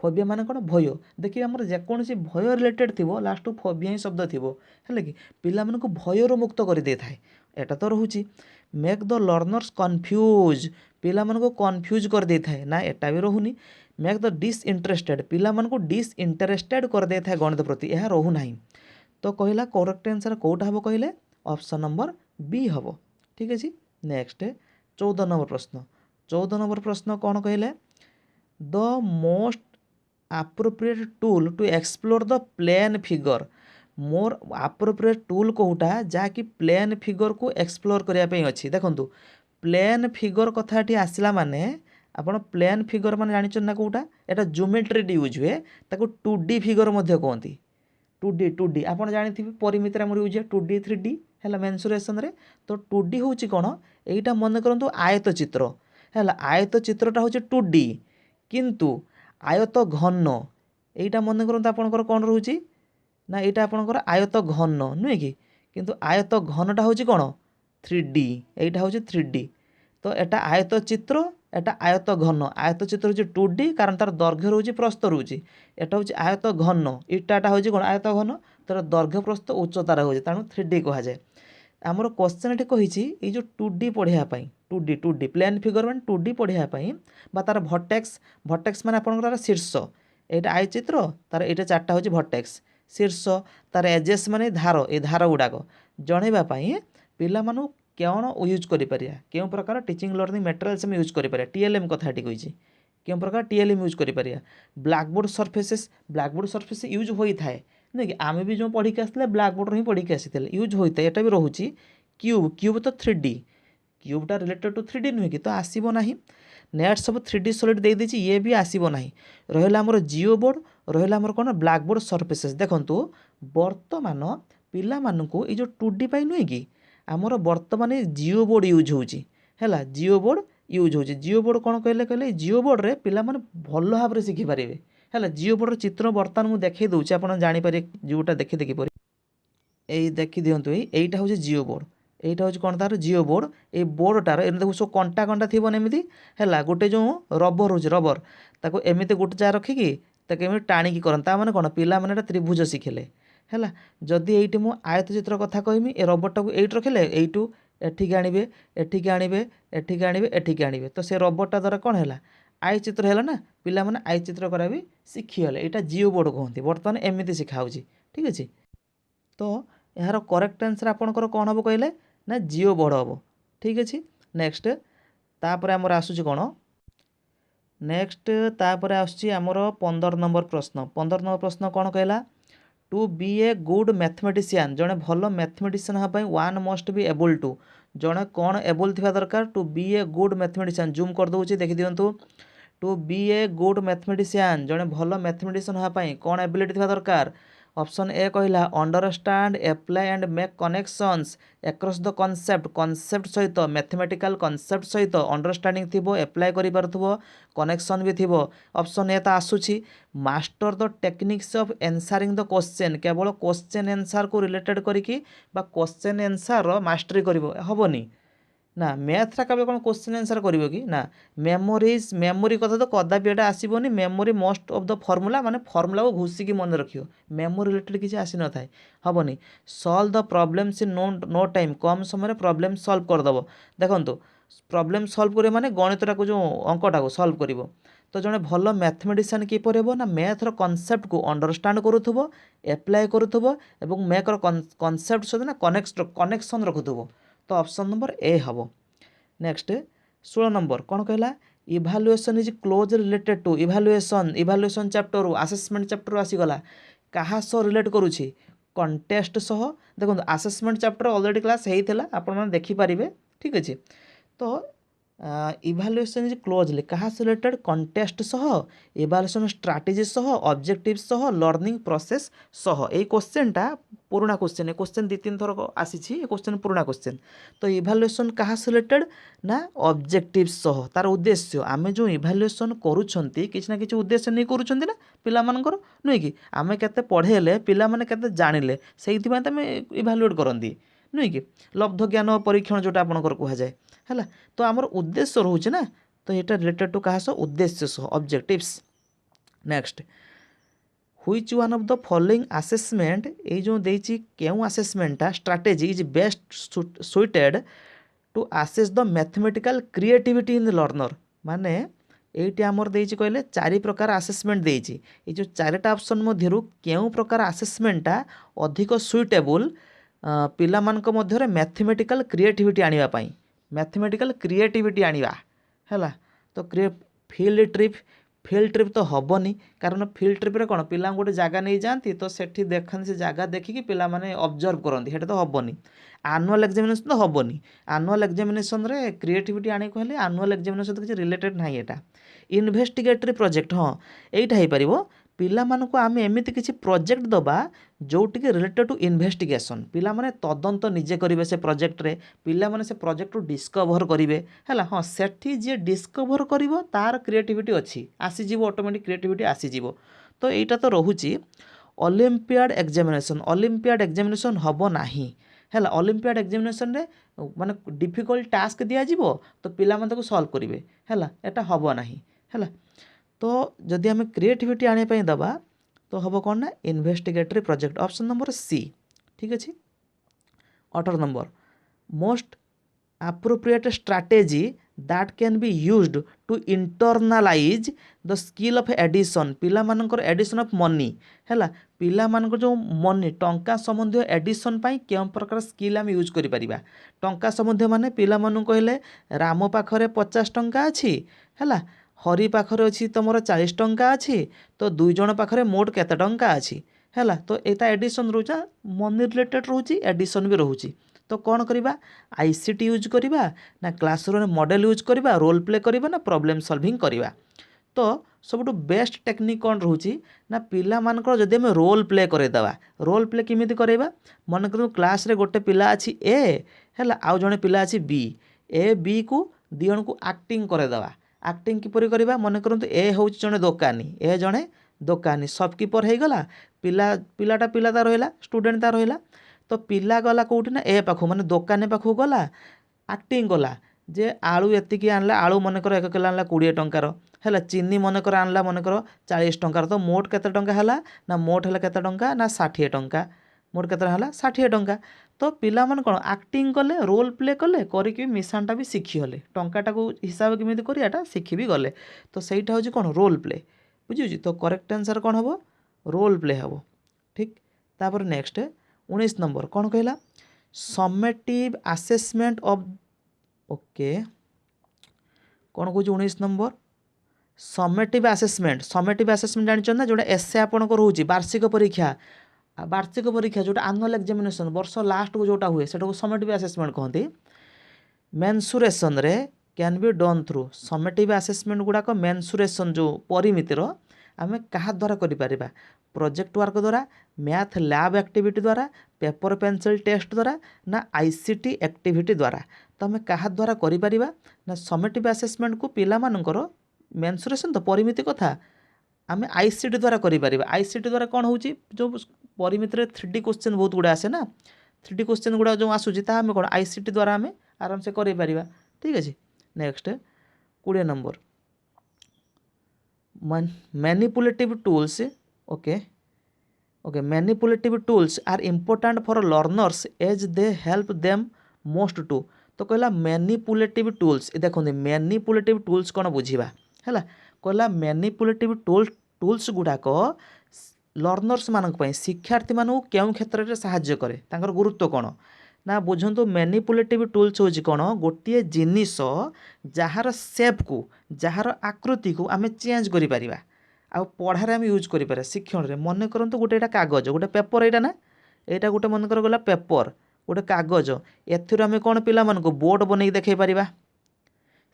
फोबिया माने कौन भय देखिए आम जेकोसी भय रिलेटेड थी लास्ट फोबिया ही शब्द थी है कि पिला मन को भयर मुक्त कर दे थाए एटा तो रोची मेक द लर्नर्स कन्फ्यूज पिला मन को कन्फ्यूज कर दे थाए ना एटा भी रोहुनी मेक द डिसइंटरेस्टेड पिला मन को डिसइंटरेस्टेड कर दे थाए गणित प्रति यह रोहू ना तो कहला करेक्ट आंसर कौटा हम कहले ऑप्शन नंबर बी हम ठीक अच्छे। नेक्स्ट 14 नंबर प्रश्न। 14 नंबर प्रश्न कौन कहले, the most appropriate tool to explore the plane figure, more appropriate tool कोटा जहाँकि प्लेन फिगर को एक्सप्लोर करने अच्छी। देखो प्लेन फिगर कथाटी आसला माने आपण प्लेन फिगर माने जानिछन ना कोटा, एटा ज्योमेट्री यूज हुए, ताको 2D फिगर मध्य कहती। 2D आपण जानिथिबे परिमिति आमर यूज 2D 3D हैला मेंसुरेशन रे। तो 2D होची कोन, एटा मन करंतु आयत चित्र हैला। आयत चित्रटा होची 2D, किंतु आयत घन एटा मन करंतु आपनकर कोन रहूची ना, एटा आपनकर आयत घन नुहे कि, किंतु आयत घनटा होची कोन 3D, एटा होची 3D। तो एटा आयत चित्र, एटा आयत घन। आयत चित्र होची 2D कारण तार दैर्घ्य रहूची प्रस्थ रहूची। एटा होची आयत घन, इटाटा होची कोन आयत घन, तार दैर्घ्य प्रस्थ उच्चता रहूची, ताणु 3D कहा जाए। आमर क्वेश्चन एटी कहिछि ए जो 2D पढ़िया पई, 2D प्लेन फिगर माने 2D पढ़िया पई बा तार भर्टेक्स माने आपनकर शीर्ष, एटा आय चित्र, तार एटा चारटा होची भर्टेक्स शीर्ष, तार एजेस माने धार, ए धार गुडाक जणैबा पई पिला मानु कौन यूज करिपारिया, केउ प्रकार टीचिंग लर्निंग मटेरियल्स में यूज करिपारिया। टीएलएम कथाटी कहिछि, केउ प्रकार टीएलएम यूज करिपारिया। ब्लैकबोर्ड सरफेस यूज होई थाए नहीं कि, आमे भी जो पढ़ी के आसले ब्लैकबोर्ड ही पढ़ी के आसीथिले, यूज होइते। एटा भी रहूची क्यूब तो 3D, क्यूबटा रिलेटेड टू 3D नुहे कि, तो आसीबो नाही। नेट सब 3D सॉलिड दे देछि, ये भी आसीबो नाही। रहला हमर जियो बोर्ड, रहला हमर कोन ब्लैकबोर्ड सरफेसेस। देखंतु वर्तमान पिला मानकु ए जो 2D पाई नुहे कि, आमर वर्तमान जियो बोर्ड यूज होची हैला। जियो बोर्ड यूज होची। जियो बोर्ड कौन कहले जियो बोर्ड रे पिला माने भल भाव में शिखि पारे हैला। जियो बोर्ड चित्र बर्तमान मुझे देखई दूचे, आप जानीपारे जोटा देखी पर यही देखी दिंतु। यहीटा हूँ जियो बोर्ड, यहीटा हूँ कौन तार जियो बोर्ड। ये बोर्डटार एम देखो सब कंटा कंटा थी एमती है, गोटे जो रबर हो रबर ताको एमती गोटे जगह रखिकी एमती टाणिकी करता मैंने कौन पिला मैंने त्रिभुज शिखिले है। जदि ये मुझे आयत चित्र कथा कहमी, ए रबरटा को एट रखिले, एठू एठिक आणवे, एठिक आणवे, एठिक आणवे, एठिक आणवे, तो से रबरटा द्वारा कौन है आई चित्र है ना। पिला माने आई चित्र करा भी शिखिगले, यहाँ जियो बोर्ड कहते। बर्तमान एमती शिखाऊँ, ठीक अच्छे। तो यार करेक्ट आंसर आपंकर कौन हम कहले ना जियो बोर्ड हम, ठीक अच्छे। नेक्स्ट तापर आमर आसूची कौन, नेक्स्ट तापर आमर 15 नंबर प्रश्न। 15 नंबर प्रश्न कौन कहला, to be a good mathematician, जड़े भल मैथमेटिशियन हाँ one must be able to, जड़े कौन एबल थी दरकार to be a good mathematician. Zoom कर दूसरी देखी दिंतु, to be a good mathematician जड़े भल मैथमेटिशियन हाँ कौन एबिलिटी थी दरकार। ऑप्शन ए कहला understand apply and make connections across the concept सहित मैथमेटिकल कॉन्सेप्ट सहित अंडरस्टैंडिंग थिबो, एप्लाई करि पारथुबो, कनेक्शन भी थिबो। ऑप्शन ए तो आसुची master the techniques of answering the question, केवल क्वेश्चन आंसर को रिलेटेड करिकी बा क्वेश्चन आंसर रो मास्टरी करिवो हबनी ना। मैथ्रा केवल कौन क्वेश्चन आंसर करिवो कि ना। मेमोरी कथा तो कदापि एटा आसीबोनी। Memory most of the formula माने फॉर्मूला को घुसिकी मन रखियो, मेमोरी रिलेटेड किसी आसी न थाए हबनी। Solve the problems in no time, कम समय प्रॉब्लम सॉल्व करदबो। देखंतु प्रॉब्लम सॉल्व करे माने गणितटा को जो अंकटा को सॉल्व करिवो। तो जड़े भल मैथमेटिशियन किपर हेबो ना, मैथर कॉन्सेप्ट को अंडरस्टैंड करुथबो, एप्लाई करुथबो एवं मैथर कॉन्सेप्ट सहित ना कनेक्शन रखुथबो। तो ऑप्शन नंबर ए हम। नेक्स्ट 16 नंबर कौन कहला, evaluation is close related to, evaluation chapter assessment chapter आसीगला क्या सह रिलेट करुछि कंटेस्ट सह। देखो आसेसमेंट चैप्टर ऑलरेडी क्लास होता आपने देखिपारे, ठीक अच्छे। तो इभालुएसन इज क्लोजली क्या रिलेटेड कंटेस्ट सह, इभालुएसन स्ट्राटेजी सह, ऑब्जेक्टिव सह, लर्निंग प्रोसेस सह। ये क्वेश्चनटा पुराना क्वेश्चन, ये क्वेश्चन 2-3 थर आसी, क्वेश्चन पुराना क्वेश्चन। तो इभालुएसन क्या रिलेटेड ना ऑब्जेक्टिव सह, तार उद्देश्य आम जो इभालुएसन करुछंती किसी ना किसी उद्देश्य नहीं करुछंती ना पिला मानकर नुहे कि, आमे केते पढ़ेले पिला माने केते जानिले सेइथिबाय तमे इभालुएट करंती नुहे कि, लब्ध ज्ञान परीक्षण जोटा आपनकर कहा जाए है। तो आमर उद्देश्य रोचे ना, तो ये रिलेटेड टू क्या सह उद्देश्य सह objectives. Next which one of the following assessment, ये जो देछि केउ असेसमेंटा strategy is best suited to assess the mathematical creativity in the learner. माने ये आमर देछि कहले 4 प्रकार असेसमेंट देछि, ये जो 4टा ऑप्शन मध्यरु केउ प्रकार असेसमेंटा अधिक सुइटेबल ପିଲାମାନଙ୍କ ମଧ୍ୟରେ ମ୍ୟାଥମେଟିକାଲ କ୍ରିଏଟିଭିଟି ଆଣିବା ପାଇଁ ମ୍ୟାଥମେଟିକାଲ କ୍ରିଏଟିଭିଟି ଆଣିବା ହେଲା। ତ ଫିଲ୍ଡ ଟ୍ରିପ୍ ତ ହେବନି, କାରଣ ଫିଲ୍ଡ ଟ୍ରିପ୍ରେ କ'ଣ ପିଲାଙ୍କୁ ଗୋଟେ ଜାଗା ନେଇଯାଆନ୍ତି, ତ ସେଠି ଦେଖନ୍ତି, ସେ ଜାଗା ଦେଖିକି ପିଲାମାନେ ଅବଜର୍ଭ କରନ୍ତି, ସେଇଟା ତ ହେବନି। ଆନୁଆଲ୍ ଏକ୍ଜାମିନେସନ୍ ତ ହେବନି। ଆନୁଆଲ୍ ଏକ୍ଜାମିନେସନ୍ରେ କ୍ରିଏଟିଭିଟି ଆଣିବାକୁ ହେଲେ ଆନୁଆଲ୍ ଏକ୍ଜାମିନେସନ୍ ସହିତ କିଛି ରିଲେଟେଡ୍ ନାହିଁ। ଏଇଟା ଇନଭେଷ୍ଟିଗେଟରୀ ପ୍ରୋଜେକ୍ଟ, ହଁ ଏଇଟା ହେଇପାରିବ। ପିଲାମାନଙ୍କୁ ଆମେ ଏମିତି କିଛି ପ୍ରୋଜେକ୍ଟ ଦେବା ଯେଉଁଠିକି ରିଲେଟେଡ୍ ଟୁ ଇନଭେଷ୍ଟିଗେସନ୍, ପିଲାମାନେ ତଦନ୍ତ ନିଜେ କରିବେ ସେ ପ୍ରୋଜେକ୍ଟରେ, ପିଲାମାନେ ସେ ପ୍ରୋଜେକ୍ଟରୁ ଡିସ୍କଭର କରିବେ ହେଲା। ହଁ ସେଠି ଯିଏ ଡିସ୍କଭର କରିବ ତାର କ୍ରିଏଟିଭିଟି ଅଛି, ଆସିଯିବ, ଅଟୋମେଟିକ୍ କ୍ରିଏଟିଭିଟି ଆସିଯିବ। ତ ଏଇଟା ତ ରହୁଛି ଅଲିମ୍ପିଆଡ଼ ଏକ୍ଜାମିନେସନ୍ ହେବ ନାହିଁ ହେଲା। ଅଲିମ୍ପିଆଡ଼ ଏକ୍ଜାମିନେସନ୍ରେ ମାନେ ଡିଫିକଲ୍ଟ ଟାସ୍କ ଦିଆଯିବ, ତ ପିଲାମାନେ ତାକୁ ସଲ୍ଭ କରିବେ ହେଲା, ଏଟା ହେବ ନାହିଁ ହେଲା। ତ ଯଦି ଆମେ କ୍ରିଏଟିଭିଟି ଆଣିବା ପାଇଁ ଦେବା ତ ହେବ କ'ଣ ନା ଇନଭେଷ୍ଟିଗେଟରୀ ପ୍ରୋଜେକ୍ଟ, ଅପସନ୍ ନମ୍ବର ସି, ଠିକ୍ ଅଛି। 18 number most appropriate strategy that can be used to internalize the skill of addition, ପିଲାମାନଙ୍କର addition of money ହେଲା। ପିଲାମାନଙ୍କର ଯେଉଁ ମନି ଟଙ୍କା ସମ୍ବନ୍ଧୀୟ addition ପାଇଁ କେଉଁ ପ୍ରକାର ସ୍କିଲ୍ ଆମେ ୟୁଜ୍ କରିପାରିବା। ଟଙ୍କା ସମ୍ବନ୍ଧୀୟ ମାନେ ପିଲାମାନଙ୍କୁ କହିଲେ ରାମ ପାଖରେ 50 ଟଙ୍କା ଅଛି ହେଲା, ହରି ପାଖରେ ଅଛି ତୁମର 40 ଟଙ୍କା ଅଛି, ତ ଦୁଇ ଜଣ ପାଖରେ ମୋଟ କେତେ ଟଙ୍କା ଅଛି ହେଲା। ତ ଏଇଟା ଏଡ଼ିସନ୍ ରହୁଛି, ମନି ରିଲେଟେଡ୍ ରହୁଛି, ଏଡ଼ିସନ୍ ବି ରହୁଛି। ତ କ'ଣ କରିବା, ଆଇସିଟି ୟୁଜ୍ କରିବା ନା କ୍ଲାସରୁମ୍ରେ ମଡ଼େଲ୍ ୟୁଜ୍ କରିବା, ରୋଲ୍ ପ୍ଲେ କରିବା ନା ପ୍ରୋବ୍ଲେମ୍ ସଲଭିଂ କରିବା। ତ ସବୁଠୁ ବେଷ୍ଟ ଟେକ୍ନିକ୍ କ'ଣ ରହୁଛି ନା ପିଲାମାନଙ୍କର ଯଦି ଆମେ ରୋଲ୍ ପ୍ଲେ କରେଇଦେବା। ରୋଲ୍ ପ୍ଲେ କେମିତି କରେଇବା, ମନେ କରନ୍ତୁ କ୍ଲାସ୍ରେ ଗୋଟେ ପିଲା ଅଛି ଏ ହେଲା, ଆଉ ଜଣେ ପିଲା ଅଛି ବି, ଏ ବିକୁ ଦୁଇ ଜଣଙ୍କୁ ଆକ୍ଟିଂ କରେଇଦେବା। ଆକ୍ଟିଂ କିପରି କରିବା, ମନେ କରନ୍ତୁ ଏ ହେଉଛି ଜଣେ ଦୋକାନୀ, ଏ ଜଣେ ଦୋକାନୀ, ସପକିପର ହେଇଗଲା, ପିଲା ତା ରହିଲା, ଷ୍ଟୁଡେଣ୍ଟ ତା ରହିଲା। ତ ପିଲା ଗଲା କେଉଁଠି ନା ଏ ପାଖକୁ, ମାନେ ଦୋକାନୀ ପାଖକୁ ଗଲା, ଆକ୍ଟିଂ କଲା ଯେ ଆଳୁ ଏତିକି ଆଣିଲା, ଆଳୁ ମନେକର 1 କିଲୋ ଆଣିଲା 20 ଟଙ୍କାର ହେଲା, ଚିନି ମନେକର ଆଣିଲା ମନେକର 40 ଟଙ୍କାର, ତ ମୋଟ କେତେ ଟଙ୍କା ହେଲା ନା ମୋଟ ହେଲା କେତେ ଟଙ୍କା ନା 60 ଟଙ୍କା, ମୋଟ କେତେ ହେଲା 60 ଟଙ୍କା। ତ ପିଲାମାନେ କ'ଣ ଆକ୍ଟିଂ କଲେ, ରୋଲ୍ ପ୍ଲେ କଲେ, କରିକି ମିଶାଣଟା ବି ଶିଖିଗଲେ, ଟଙ୍କାଟାକୁ ହିସାବ କେମିତି କରିବାଟା ଶିଖି ବି ଗଲେ। ତ ସେଇଟା ହେଉଛି କ'ଣ ରୋଲ୍ ପ୍ଲେ, ବୁଝିହେଉଛି। ତ କରେକ୍ଟ ଆନ୍ସର୍ କ'ଣ ହେବ, ରୋଲ୍ ପ୍ଲେ ହେବ, ଠିକ୍। ତାପରେ ନେକ୍ସଟ 19 ନମ୍ବର କ'ଣ କହିଲା, ସमेटिव ଆସେସମେଣ୍ଟ ଅଫ୍, ଓକେ କ'ଣ କହୁଛି 19 ନମ୍ବର, ସमेटिव ଆସେସମେଣ୍ଟ ଜାଣିଛନ୍ତି ନା, ଯେଉଁଟା ଏସେ ଆପଣଙ୍କର ରହୁଛି ବାର୍ଷିକ ପରୀକ୍ଷା ଯେଉଁଟା ଆନୁଆଲ୍ ଏକ୍ଜାମିନେସନ୍ ବର୍ଷ ଲାଷ୍ଟକୁ ଯେଉଁଟା ହୁଏ ସେଟାକୁ ସमेटिव ଆସେସମେଣ୍ଟ କହନ୍ତି। ମେନ୍ସୁରେସନ୍ରେ can be done through, summative assessment ଗୁଡ଼ାକ ମେନ୍ସୁରେସନ୍ ଯେଉଁ ପରିମିତିର ଆମେ କାହା ଦ୍ୱାରା କରିପାରିବା, ପ୍ରୋଜେକ୍ଟ ୱାର୍କ ଦ୍ୱାରା, ମ୍ୟାଥ୍ ଲ୍ୟାବ୍ ଆକ୍ଟିଭିଟି ଦ୍ୱାରା, ପେପର ପେନ୍ସିଲ୍ ଟେଷ୍ଟ ଦ୍ୱାରା ନା ଆଇସିଟି ଆକ୍ଟିଭିଟି ଦ୍ୱାରା। ତ ଆମେ କାହା ଦ୍ୱାରା କରିପାରିବା ନା ସमेटिव ଆସେସମେଣ୍ଟକୁ ପିଲାମାନଙ୍କର ମେନ୍ସୁରେସନ୍ ତ ପରିମିତି କଥା ଆମେ ଆଇସିଟି ଦ୍ୱାରା କରିପାରିବା। ଆଇସିଟି ଦ୍ୱାରା କ'ଣ ହେଉଛି, ଯେଉଁ ପରିମିତିରେ 3D କ୍ୱେଶ୍ଚନ୍ ବହୁତ ଗୁଡ଼ା ଆସେ ନା, 3D କ୍ୱେଶ୍ଚନ୍ ଗୁଡ଼ା ଯେଉଁ ଆସୁଛି ତାହା ଆମେ କ'ଣ ଆଇସିଟି ଦ୍ୱାରା ଆମେ ଆରାମସେ କରିପାରିବା, ଠିକ୍ ଅଛି। Next 20 number manipulative tools, manipulative tools are important for learners as they help them most to. ତ କହିଲା ମ୍ୟାନିପୁଲେଟିଭ୍ ଟୁଲ୍ସ, ଦେଖନ୍ତୁ ମ୍ୟାନିପୁଲେଟିଭ୍ ଟୁଲ୍ସ କ'ଣ ବୁଝିବା ହେଲା। କହିଲା ମ୍ୟାନିପୁଲେଟିଭ୍ ଟୁଲ୍ସ ଗୁଡ଼ାକ ଲର୍ଣ୍ଣର୍ସ ମାନଙ୍କ ପାଇଁ, ଶିକ୍ଷାର୍ଥୀମାନଙ୍କୁ କେଉଁ କ୍ଷେତ୍ରରେ ସାହାଯ୍ୟ କରେ, ତାଙ୍କର ଗୁରୁତ୍ୱ କ'ଣ ନା ବୁଝନ୍ତୁ। ମ୍ୟାନିପୁଲେଟିଭ୍ ଟୁଲ୍ସ ହେଉଛି କ'ଣ, ଗୋଟିଏ ଜିନିଷ ଯାହାର ସେପ୍କୁ, ଯାହାର ଆକୃତିକୁ ଆମେ ଚେଞ୍ଜ କରିପାରିବା, ଆଉ ପଢ଼ାରେ ଆମେ ୟୁଜ୍ କରିପାରିବା, ଶିକ୍ଷଣରେ। ମନେ କରନ୍ତୁ ଗୋଟେ ଏଇଟା କାଗଜ, ଗୋଟେ ପେପର, ଏଇଟା ନା, ଏଇଟା ଗୋଟେ ମନେକର ଗଲା ପେପର, ଗୋଟେ କାଗଜ, ଏଥିରୁ ଆମେ କ'ଣ ପିଲାମାନଙ୍କୁ ବୋର୍ଡ଼ ବନେଇକି ଦେଖାଇ ପାରିବା।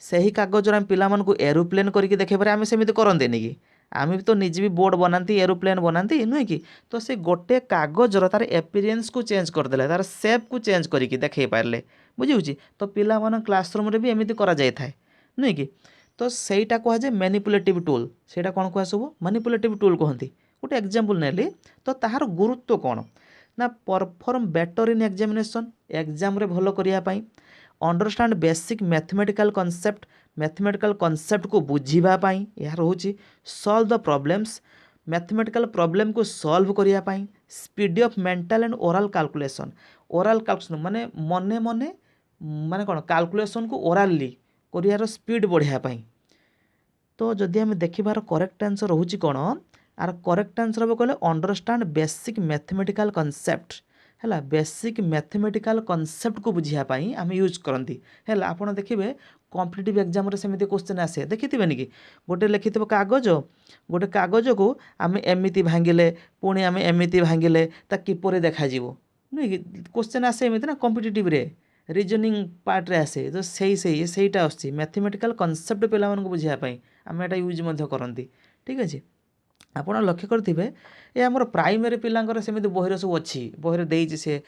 ସେହି କାଗଜରେ ଆମେ ପିଲାମାନଙ୍କୁ ଏରୋପ୍ଲେନ୍ କରିକି ଦେଖାଇ ପାରିବା। ଆମେ ସେମିତି କରନ୍ତିନି କି, ଆମେ ବି ତ ନିଜେ ବି ବୋର୍ଡ଼ ବନାନ୍ତି, ଏରୋପ୍ଲେନ୍ ବନାନ୍ତି, ନୁହେଁ କି। ତ ସେ ଗୋଟେ କାଗଜର ତାର ଏପିରିଏନ୍ସକୁ ଚେଞ୍ଜ କରିଦେଲେ, ତାର ସେପ୍କୁ ଚେଞ୍ଜ କରିକି ଦେଖାଇ ପାରିଲେ, ବୁଝିହେଉଛି। ତ ପିଲାମାନଙ୍କ କ୍ଲାସରୁମ୍ରେ ବି ଏମିତି କରାଯାଇଥାଏ, ନୁହେଁ କି। ତ ସେଇଟା କୁହାଯାଏ ମ୍ୟାନିପୁଲେଟିଭ୍ ଟୁଲ୍। ସେଇଟା କ'ଣ କୁହାସବୁ, ମ୍ୟାନିପୁଲେଟିଭ୍ ଟୁଲ୍ କୁହନ୍ତି। ଗୋଟେ ଏକ୍ଜାମ୍ପଲ୍ ନେଲି, ତ ତାହାର ଗୁରୁତ୍ୱ କ'ଣ ନା ପରଫର୍ମ ବେଟର୍ ଇନ୍ ଏକ୍ଜାମିନେସନ୍, ଏକ୍ଜାମ୍ରେ ଭଲ କରିବା ପାଇଁ, ଅଣ୍ଡରଷ୍ଟାଣ୍ଡ ବେସିକ୍ ମ୍ୟାଥମେଟିକାଲ୍ କନସେପ୍ଟକୁ ବୁଝିବା ପାଇଁ, ଏହା ରହୁଛି ସଲ୍ଭ ଦ ପ୍ରୋବ୍ଲେମ୍ସ, ମ୍ୟାଥମେଟିକାଲ୍ ପ୍ରୋବ୍ଲେମ୍କୁ ସଲ୍ଭ କରିବା ପାଇଁ, speed of mental and oral calculation, ମାନେ ମାନେ କ'ଣ କାଲକୁଲେସନ୍କୁ ଓରାଲି କରିବାର ସ୍ପିଡ୍ ବଢ଼ାଇବା ପାଇଁ। ତ ଯଦି ଆମେ ଦେଖିବାର କରେକ୍ଟ ଆନ୍ସର୍ ରହୁଛି କ'ଣ, ଆର କରେକ୍ଟ ଆନ୍ସର୍ ହେବ କହିଲେ ଅଣ୍ଡରଷ୍ଟାଣ୍ଡ ବେସିକ୍ ମ୍ୟାଥମେଟିକାଲ୍ କନସେପ୍ଟ, है बेसिक मैथमेटिकल कॉन्सेप्ट को बुझापी आम यूज करती है। आपड़ देखिए कॉम्पिटिटिव एग्जाम सेमती क्वेश्चन आसे देखिथे कि गोटे लिखि कागज गोटे कागज को आम एमती भांगिले पुणी आम एमती भांगिले किपर देखा नुह कि क्वेश्चन आसे एमती ना कॉम्पिटिटिव रे रिजनिंग पार्ट रे आसे तो सहीटा आसुच्छी मैथमेटिकल कॉन्सेप्ट पिला बुझापी आम एटा यूज करती ठीक अच्छे। आप लक्ष्य करेंगे ये आमर प्राइमेरी पिलांकर सेमती बहिर सब अच्छी बहिर देती से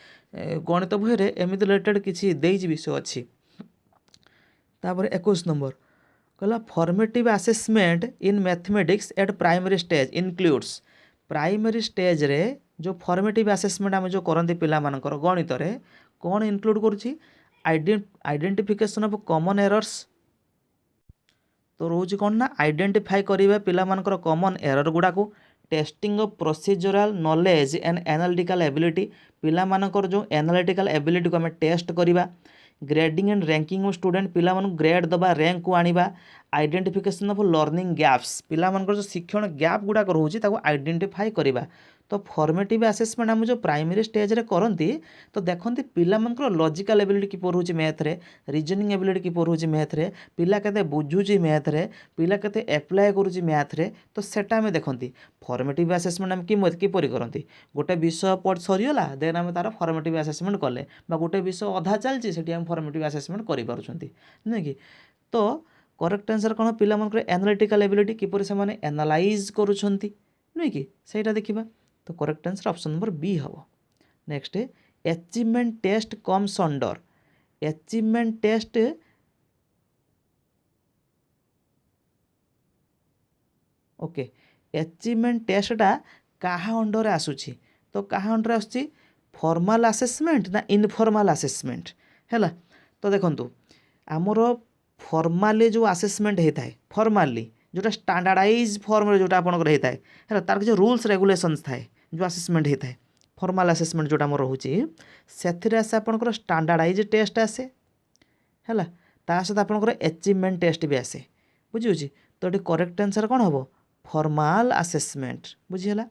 गणित बहिरे एमती रिलेटेड किसी देती विषय अच्छी। तापर 21 नंबर कहला formative assessment in mathematics eight primary stage includes primary stage रे जो फॉर्मेटिव असेसमेंट आम जो करती पिला मानकर गणित रे कौन इनक्लूड करुच्ची आइडेंटिफिकेशन ऑफ कॉमन एरर्स तो रोज कौन ना आइडेंटिफाई करिबा पिला मानकर कॉमन एरर गुडा को testing of procedural knowledge and analytical ability पिला मानकर जो एनालिटिकल एबिलिटी को आम टेस्ट करिबा grading and ranking of student पिला मानक ग्रेड दबा रैंक को आनिबा आइडेंटिफिकेशन ऑफ लर्निंग गैप्स पिला मानकर जो शिक्षण गैप गुडा रोचे ताको आइडेंटिफाई करिबा तो फॉर्मेटिव असेसमेंट आम जो प्राइमरी स्टेज रे करती तो देखते पिला मानकर लॉजिकल एबिलिटी किपर होची मैथ रे रीजनिंग एबिलिटी किपर होची मैथ रे पिला केते बुझुची मैथ रे पिला केते एप्लाय करूची मैथ रे तो सेटा आम देखती फॉर्मेटिव असेसमेंट आम किपर करती गोटे विषय पढ़ सरीगला देन आम तार फॉर्मेटिव असेसमेंट कले गोटे विषय अधा चलती से आम फॉर्मेटिव असेसमेंट करें नुहे कि तो करेक्ट आंसर कौन पिला मानकर एनालिटिकल एबिलिटी किपर से माने एनालाइज करुछंती नुहे कि सेटा देखिबा तो correct answer option number B हम। Next achievement test comes under achievement test okay achievement टेस्टा कहा अंडर आसूची तो कहा अंडर आसूची फॉर्मल असेसमेंट ना इनफॉर्मल असेसमेंट है तो देखंतु आमर फॉर्माली जो असेसमेंट होता है फॉर्माली जोटा स्टैंडर्डाइज फॉर्म जोटा आपंकर होता है तार किसी रूल्स रेगुलेशंस थाए जो असेसमेंट होता है फॉर्माल असेसमेंट जोटा मोर रोचे से आसे आपंकर स्टैंडर्डाइज टेस्ट आसे है ता सहित आपंकर अचीवमेंट टेस्ट भी आसे बुझी तो ये करेक्ट आंसर कौन हम फॉर्माल असेसमेंट बुझीगला।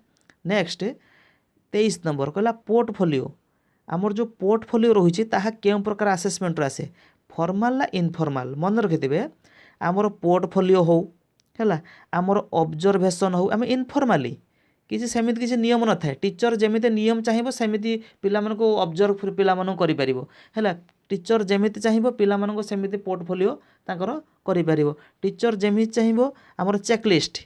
नेक्स्ट 23 नंबर कहला पोर्टफोलियो आमर जो पोर्टफोलियो रही क्यों प्रकार असेसमेंट आसे फॉर्माल ना इनफॉर्माल मन रखिथे आमर पोर्टफोलियो हो है आमर ऑब्जर्वेशन हो आम इनफॉर्माली किसी सेमिति किसी नियम न थाए टीचर जमी नियम चाहिए सेमिति पिला मानक ऑब्जर्व पिला मानक करि है टीचर जमिति चाहिए पिला मानक सेमिति पोर्टफोलियो तांकर करि परिबो टीचर जमिति चाहिए आमर चेकलिस्ट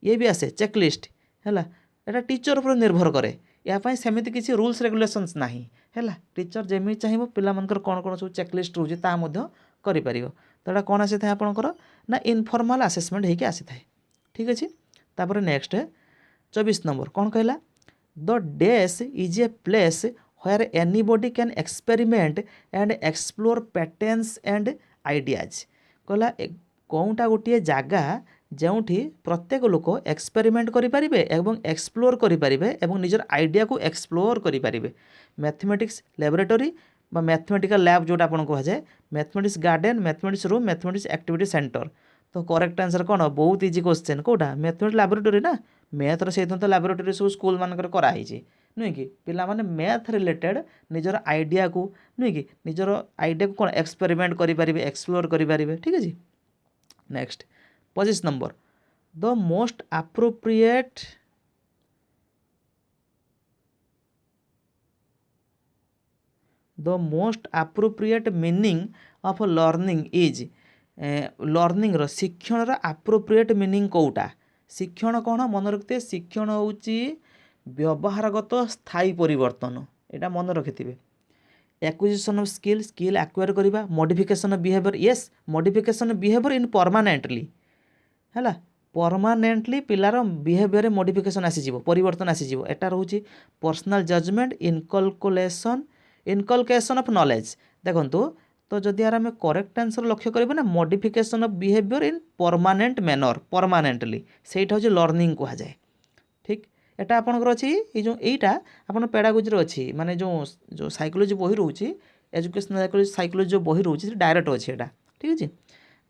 ये भी आसे चेकलिस्ट है एटा टीचर पर निर्भर करे या सेमिति किसी रूल्स रेगुलेशंस नाही है टीचर जमी चाहिए पिला मानकर कौन कौन सब चेकलिस्ट रोचे ता मध्य करि परिबो तो एटा कौन आसी थाए आपनकर ना इनफॉर्मल असेसमेंट होइके आसी थाए ठीक अछि। तापर नेक्स्ट 24 नंबर कौन कहला the dais is a place where anybody can experiment and explore patterns and ideas कहला कौनटा गोटे जगह जोठी प्रत्येक लोक एक्सपेरिमेंट करें एवं एक्सप्लोर करें एवं निजर आइडिया को एक्सप्लोर करें मैथमेटिक्स लैबोरेटरी बा मैथमेटिकल लैब जोटा आपन कह जाए mathematics garden mathematics room mathematics activity centre तो करेक्ट आंसर कौन बहुत इजी क्वेश्चन कौटा मैथमेटिक्स लैबोरेटरी ना मैथर से तो लैबोरेटरी सब स्कूल मानकर कराई नुहे कि पिला माने मैथ रिलेटेड निजर आइडिया को नुहे कि निजर आइडिया को कौन एक्सपेरिमेंट करें एक्सप्लोर करें ठीक है। Next 25 number the most appropriate meaning of learning is learning शिक्षण एप्रोप्रिएट मीनिंग कौटा शिक्षण कौन मन रखते शिक्षण होची व्यवहारगत स्थायी परिवर्तन यहाँ मन रखिथे acquisition of skill skill acquire करवा modification of behaviour yes modification of behaviour in permanently है परमानेंटली पिलार बिहेवियर मॉडिफिकेशन आसीजिवो परिवर्तन आसीजिवो एटा रोची personal judgement inculcation of knowledge देखंतु तो जदि यार आम करेक्ट आंसर लक्ष्य करेंगे ना modification of behaviour in permanent manner permanently सेटा होची लर्निंग कहा जाए ठीक एटा आपनकर अछि ए जो एटा आपन पेडागोजी अच्छी माने जो साइकोलॉजी बही रोची एजुकेशनल साइकोलॉजी जो बही रोची डायरेक्ट अच्छी एटा ठीक अछि।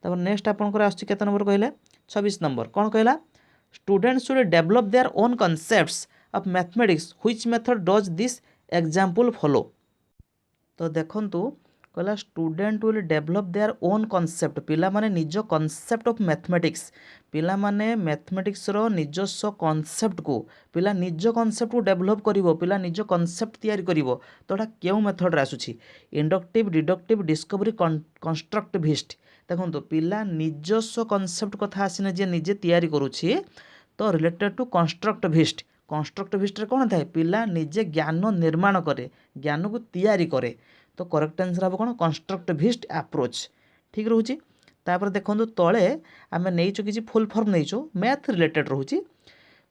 तब नेक्स्ट आपनकर आछि केते नंबर कहले 26 नंबर कौन कहला students should develop their own concepts of mathematics which method does this example follow. तो देखंतु कहला student will develop their own concept, पिला माने निज कॉन्सेप्ट ऑफ मैथमेटिक्स, पिला माने मैथमेटिक्स रो निजस्व कॉन्सेप्ट को पिला निज कॉन्सेप्ट को डेभलप करिवो, पिला निज कॉन्सेप्ट तैयारी करिवो। तो एटा केउ मेथड रे आसुची, इंडक्टिव, डिडक्टिव, डिस्कवरी, कंस्ट्रक्टिविस्ट। देखंतु पिला निजस्व कॉन्सेप्ट कथा आसिने जे निजे तैयारी करूची, तो रिलेटेड टू कंस्ट्रक्टिविस्ट। कंस्ट्रक्टिविस्ट रे कोन थाए, पिला निजे ज्ञान निर्माण करे, ज्ञान को तैयारी करे। तो करेक्ट आंसर हम कौन, कंस्ट्रक्टिविस्ट अप्रोच। ठीक रोचे। तापर देखो तले आम नहींचु किसी फुल फॉर्म नहींचु मैथ रिलेटेड रोचे।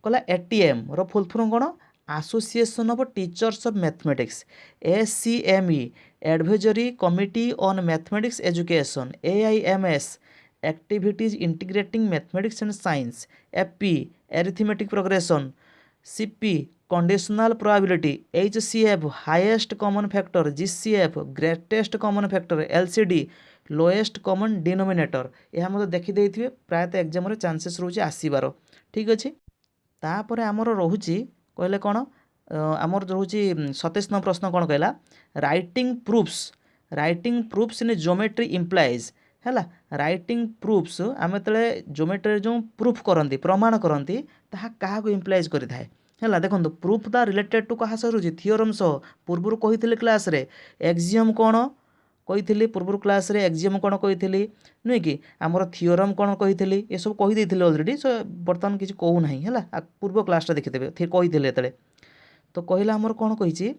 कहला एटीएम रो फुल फॉर्म कौन, association of teachers of mathematics. ACME advisory committee on mathematics education. AIMS activities integrating mathematics and science. AP arithmetic progression. CP conditional probability. HCF highest common factor. GCF greatest common factor. LCD lowest common denominator. यह मतलब देखिदे प्रायतः exam रे chances रोचे आसीबार। ठीक अच्छे। तापर आमर रोचे कहले कौन, आमर रोचे 27 नंबर प्रश्न कौन कहला, writing proofs. Writing proofs in geometry implies है। राइटिंग प्रूफ्स आम जो ज्योमेट्री जो प्रूफ करती प्रमाण करती ताहा क्या इम्प्लाइज करें है। देखो प्रूफ दा रिलेटेड टू क्या सह थियोरम सह पूर्व कही क्लास रे एक्जियम कौन कही पूर्व क्लास रे एक्जियम कौन कही नुहे कि आमर थियोरम कौन कही ये सब कहीदे अलरेडी। सो बर्तमान किसी कहूना है, पूर्व क्लास देखिदेवे कही। तो कहला आमर कौन कही,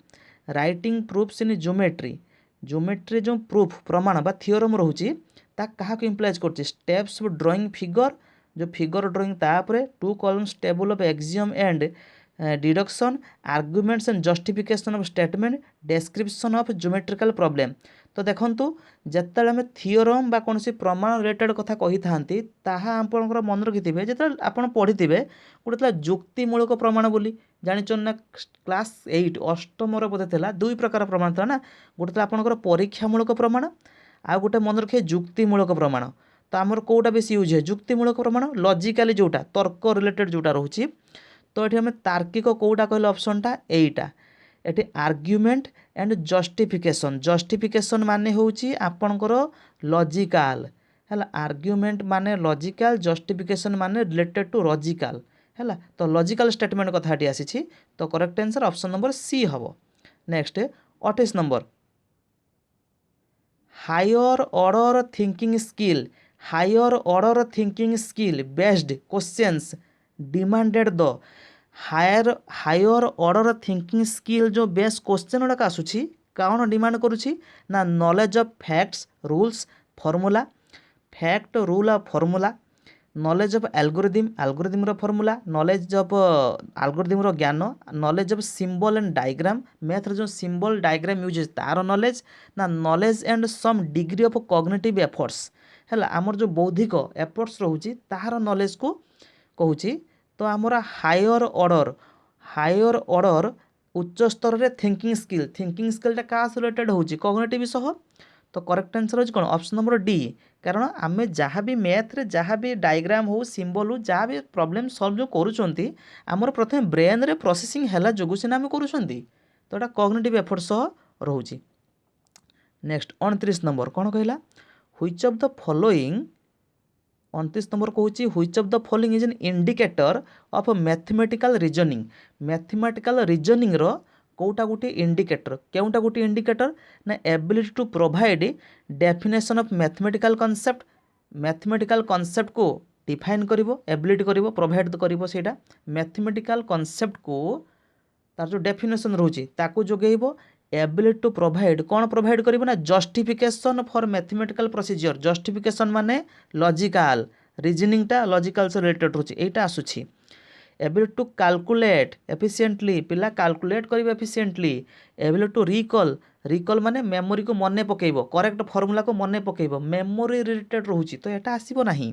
writing proofs in geometry. Geometry जो प्रूफ प्रमाण बा थियोरम रोचे ता क्या इम्प्लाइज कर स्टेप्स ड्रॉइंग फिगर, जो फिगर ड्रॉइंग तापर 2 columns table of axiom and deduction, arguments and justification of statement, description of geometrical problem. तो देखंतु जेतेବେଳେ ଆମେ थियोरम बा कोनसी प्रमाण रिलेटेड कथा कही थांती ताहा आपनकर मन रखिथिबे, जेतेବେଳେ आपण पढिथिबे गोटे जुक्तिमूलक प्रमाण बोली जानिचन ना। क्लास 8 अष्टम रो बोधे थिला दुई प्रकार प्रमाण था ना, गोटे आपनकर परीक्षामूलक प्रमाण आ गोटे मन रखे जुक्तिमूलक प्रमाण। तो आमर कोटा बेसी यूज है जुक्तिमूलक प्रमाण, लॉजिकली जोटा तर्क रिलेटेड जोटा रोची। तो ये आम तार्किक कौटा कहले ऑप्शनटा एटा, ये आर्ग्युमेंट एंड जस्टिफिकेशन। जस्टिफिकेशन माने होची आपनकर लॉजिकल है, आर्ग्युमेंट माने लॉजिकल, जस्टिफिकेशन माने रिलेटेड टू लॉजिकल है। तो लॉजिकल स्टेटमेंट कथाटी आसी। तो correct answer option number C हम। Next 28 number, higher order thinking skill. Higher order thinking skill based questions demanded the. Higher order thinking skill जो base question गुड़ाक आसूची कौन डिमांड करुच्ची ना, knowledge of facts rules formula. Fact rule of formula. Knowledge of algorithm, algorithm रो formula. Knowledge of algorithm रो ज्ञान। Knowledge of symbol and diagram, math जो symbol diagram use तार नॉलेज ना। Knowledge and some degree of cognitive efforts है, आमर जो बौद्धिक efforts रोची तार नॉलेज को कहूची। तो आमर हायर ऑर्डर, हायर ऑर्डर उच्च स्तर रे थिंकिंग स्किल। थिंकिंग स्किलटा क्या रिलेटेड होची, कॉग्निटिव सह। तो करेक्ट आंसर होची कौन, ऑप्शन नंबर डी। कारण आम जहाँ भी मैथ रे जहाँ भी डायग्राम हो सिंबल हो जहाँ भी प्रॉब्लम सॉल्व जो करूछंती आमर प्रथम ब्रेन रे प्रोसेसिंग हैला जोगु सिना आम करूछंती। तो एटा कॉग्निटिव एफर्ट सह रहूची। नेक्स्ट 29 नंबर कौन कहला, which of the following. 29 number कहूँ which of the following is an indicator of mathematical reasoning. Mathematical reasoning रो कौटा गोटे इंडिकेटर, केउटा गोटे इंडिकेटर ना, ability to provide definition of mathematical concept. Mathematical concept को डिफाइन करिवो, एबिलिटी करिवो, प्रोवाइड करिवो सेटा मैथमेटिकल कॉन्सेप्ट को तार जो डेफिनेशन रोची ताकू जोगेइबो। एबिलिटी टू प्रोवाइड कौन प्रोवाइड करिवो ना, justification for mathematical procedure. Justification माने लॉजिकल, रीजनिंगटा लॉजिकल से रिलेटेड रोची एटा आसुची। एबिलिटी टू कैलकुलेट एफिशिएंटली, पिला कैलकुलेट करिवो efficiently. Ability to recall, recall माने मेमोरी को मने पकेइबो, करेक्ट फॉर्मूला को मने पकेइबो, मेमोरी रिलेटेड रोची। तो एटा आसीबो नाही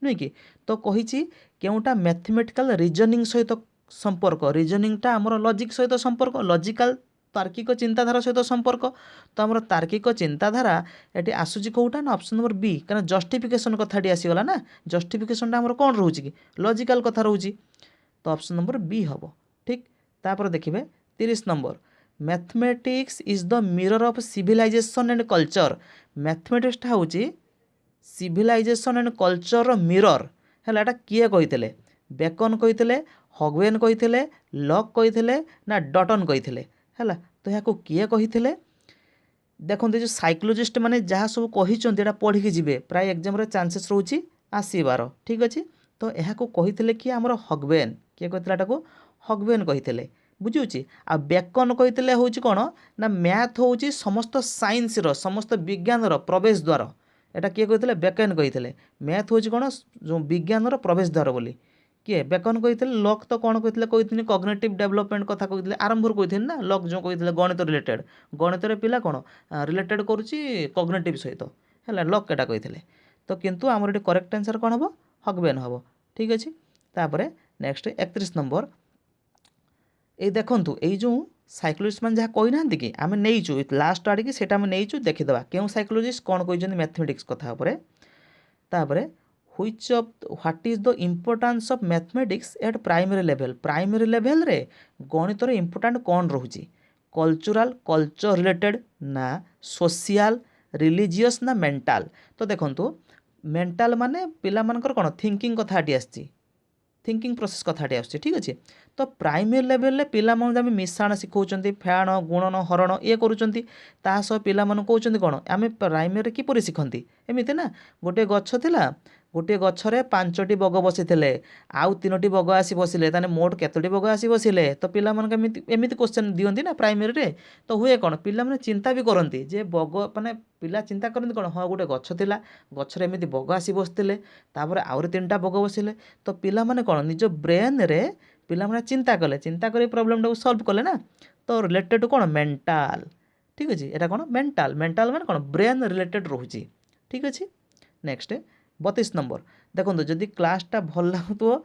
नुहे कि। तो कहिची केउटा मैथमेटिकल रीजनिंग सहित संपर्क, रीजनिंगटा आमर लॉजिक सहित संपर्क, लॉजिकल तार्किक चिंताधारा सहित संपर्क। तो आमर तार्किक चिंताधारा ये आसूची कौटा ना, ऑप्शन नंबर बी। कारण जस्टिफिकेशन कथाटी आसीगला ना, जस्टिफिकेशनटा आमर कौन रोची कि लॉजिकल कथा रोची। तो ऑप्शन नंबर बी हम। ठीक। तापर देखिए 30 number, mathematics is the mirror of civilisation and culture. मैथमेटिक्सटा हूँ सिविलाइजेशन एंड कल्चर मिरर है। एटा किए कही बेकन कही हगवेन कही लक कही ना डटन कही है। तो यहाँ किए कही देखो जो साइकोलोजिस्ट मैंने जहाँ सब कही पढ़ी जी प्राय एग्जाम चांसेस रोचे आसबार। ठीक अच्छे तो यह कही किए आमर हगवेन किए कही हगवेन कही बुझुची आ बेकन कही हूँ कौन ना मैथ हूँ समस्त साइंस समस्त विज्ञान प्रवेश द्वार। यहाँ किए कही बेकन कही मैथ हूँ कौन जो विज्ञान प्रवेश द्वार बोली किए बेकन कही लक तो कौन कही कग्निटिव डेवलपमेंट कथा कही आरंभ कही ना लक जो कही गणित रिलेटेड गणित पिला कौन रिलेटेड करुच्ची कग्निटिव सहित है लक एटा कही तो किंतु आमर ये करेक्ट आंसर कौन हम हगवेन हम। ठीक अच्छे तापर नेक्स्ट 31 नंबर ये देखूँ ये जो साइकोलोजिस्ट मैंने जहाँ कही ना कि आम नहींचु लास्ट आड़े से नहींचु देखीदे क्यों साइकोलोजिस्ट कौन कही मैथमेटिक्स कथा तापर which of what is the importance of mathematics eight primary level रे गणितर इम्पोर्टेंट कौन रोचे कल्चरल कल्चर रिलेटेड ना सोशियल रिलीजियस ना मेंटल। तो देखो मेंटल माने पिला मानकर कौन थिंकिंग कथाटी आसी थिंकिंग प्रोसेस कथाटी आस। ठीक अच्छे तो प्राइमरी लेवल पिला आम मिशाण शिखौं फैण गुणन हरण ये करुँच पिला कहते कौन आम प्राइमरी किपर शिखती एमती ना गोटे गछ थिला गोटे गछरे 5टी बग बसी आउ 3टी बग आसी बसिले ताने मोट केतोटी बग आसी बसिले तो पिला एमती क्वेश्चन दियंती ना प्राइमरी रे तो हुए कौन पिला माने चिंता भी करती जे बग माने पिला चिंता करती कौन हाँ गोटे गछ थिला गछरे एमती बग आसी बसते तापर आउरी 3टा बग बसिले तो पिला माने कौन निज ब्रेन रे पिला माने चिंता कले चिंता कर प्रॉब्लम टाको सॉल्व कले ना तो रिलेटेड कौन मेंटल। ठीक अच्छे यहाँ कौन मेंटल मेंटल माने कौन ब्रेन रिलेटेड रोचे। ठीक अच्छे नेक्स्ट 32 नंबर देखो जदि क्लासटा भल लगुव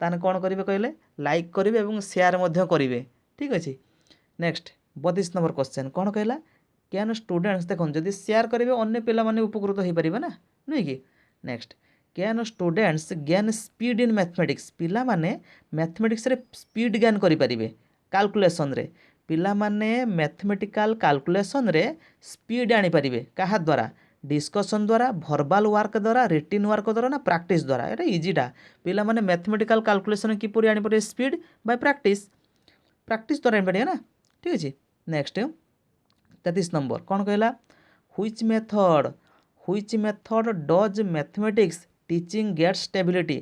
ताने कौन करेंगे कहले लाइक करेंगे और शेयर करेंगे। ठीक अच्छे नेक्स्ट 32 नंबर क्वेश्चन कौन कहला कैन स्टूडेंट्स देखो जदि शेयर करेंगे अन्य पिला माने उपकृत हो पारे ना नुहे कि। Next can students gain speed in mathematics पिला माने मैथमेटिक्स रे स्पीड गेन करें कैलकुलेशन रे पिला माने मैथमेटिकल कैलकुलेशन रे स्पीड आनी पारिबे कहा द्वारा डिस्कसन द्वारा भर्बाल वर्क द्वारा रिटिन वर्क द्वारा ना प्रैक्टिस द्वारा ये इजीटा पिला माने मैथमेटिकल कैलकुलेशन किपर आनी स्पीड बाय प्रैक्टिस प्रैक्टिस द्वारा आनी ना। ठीक अच्छे नेक्स्ट 33 नंबर कौन कहला which method does mathematics teaching get stability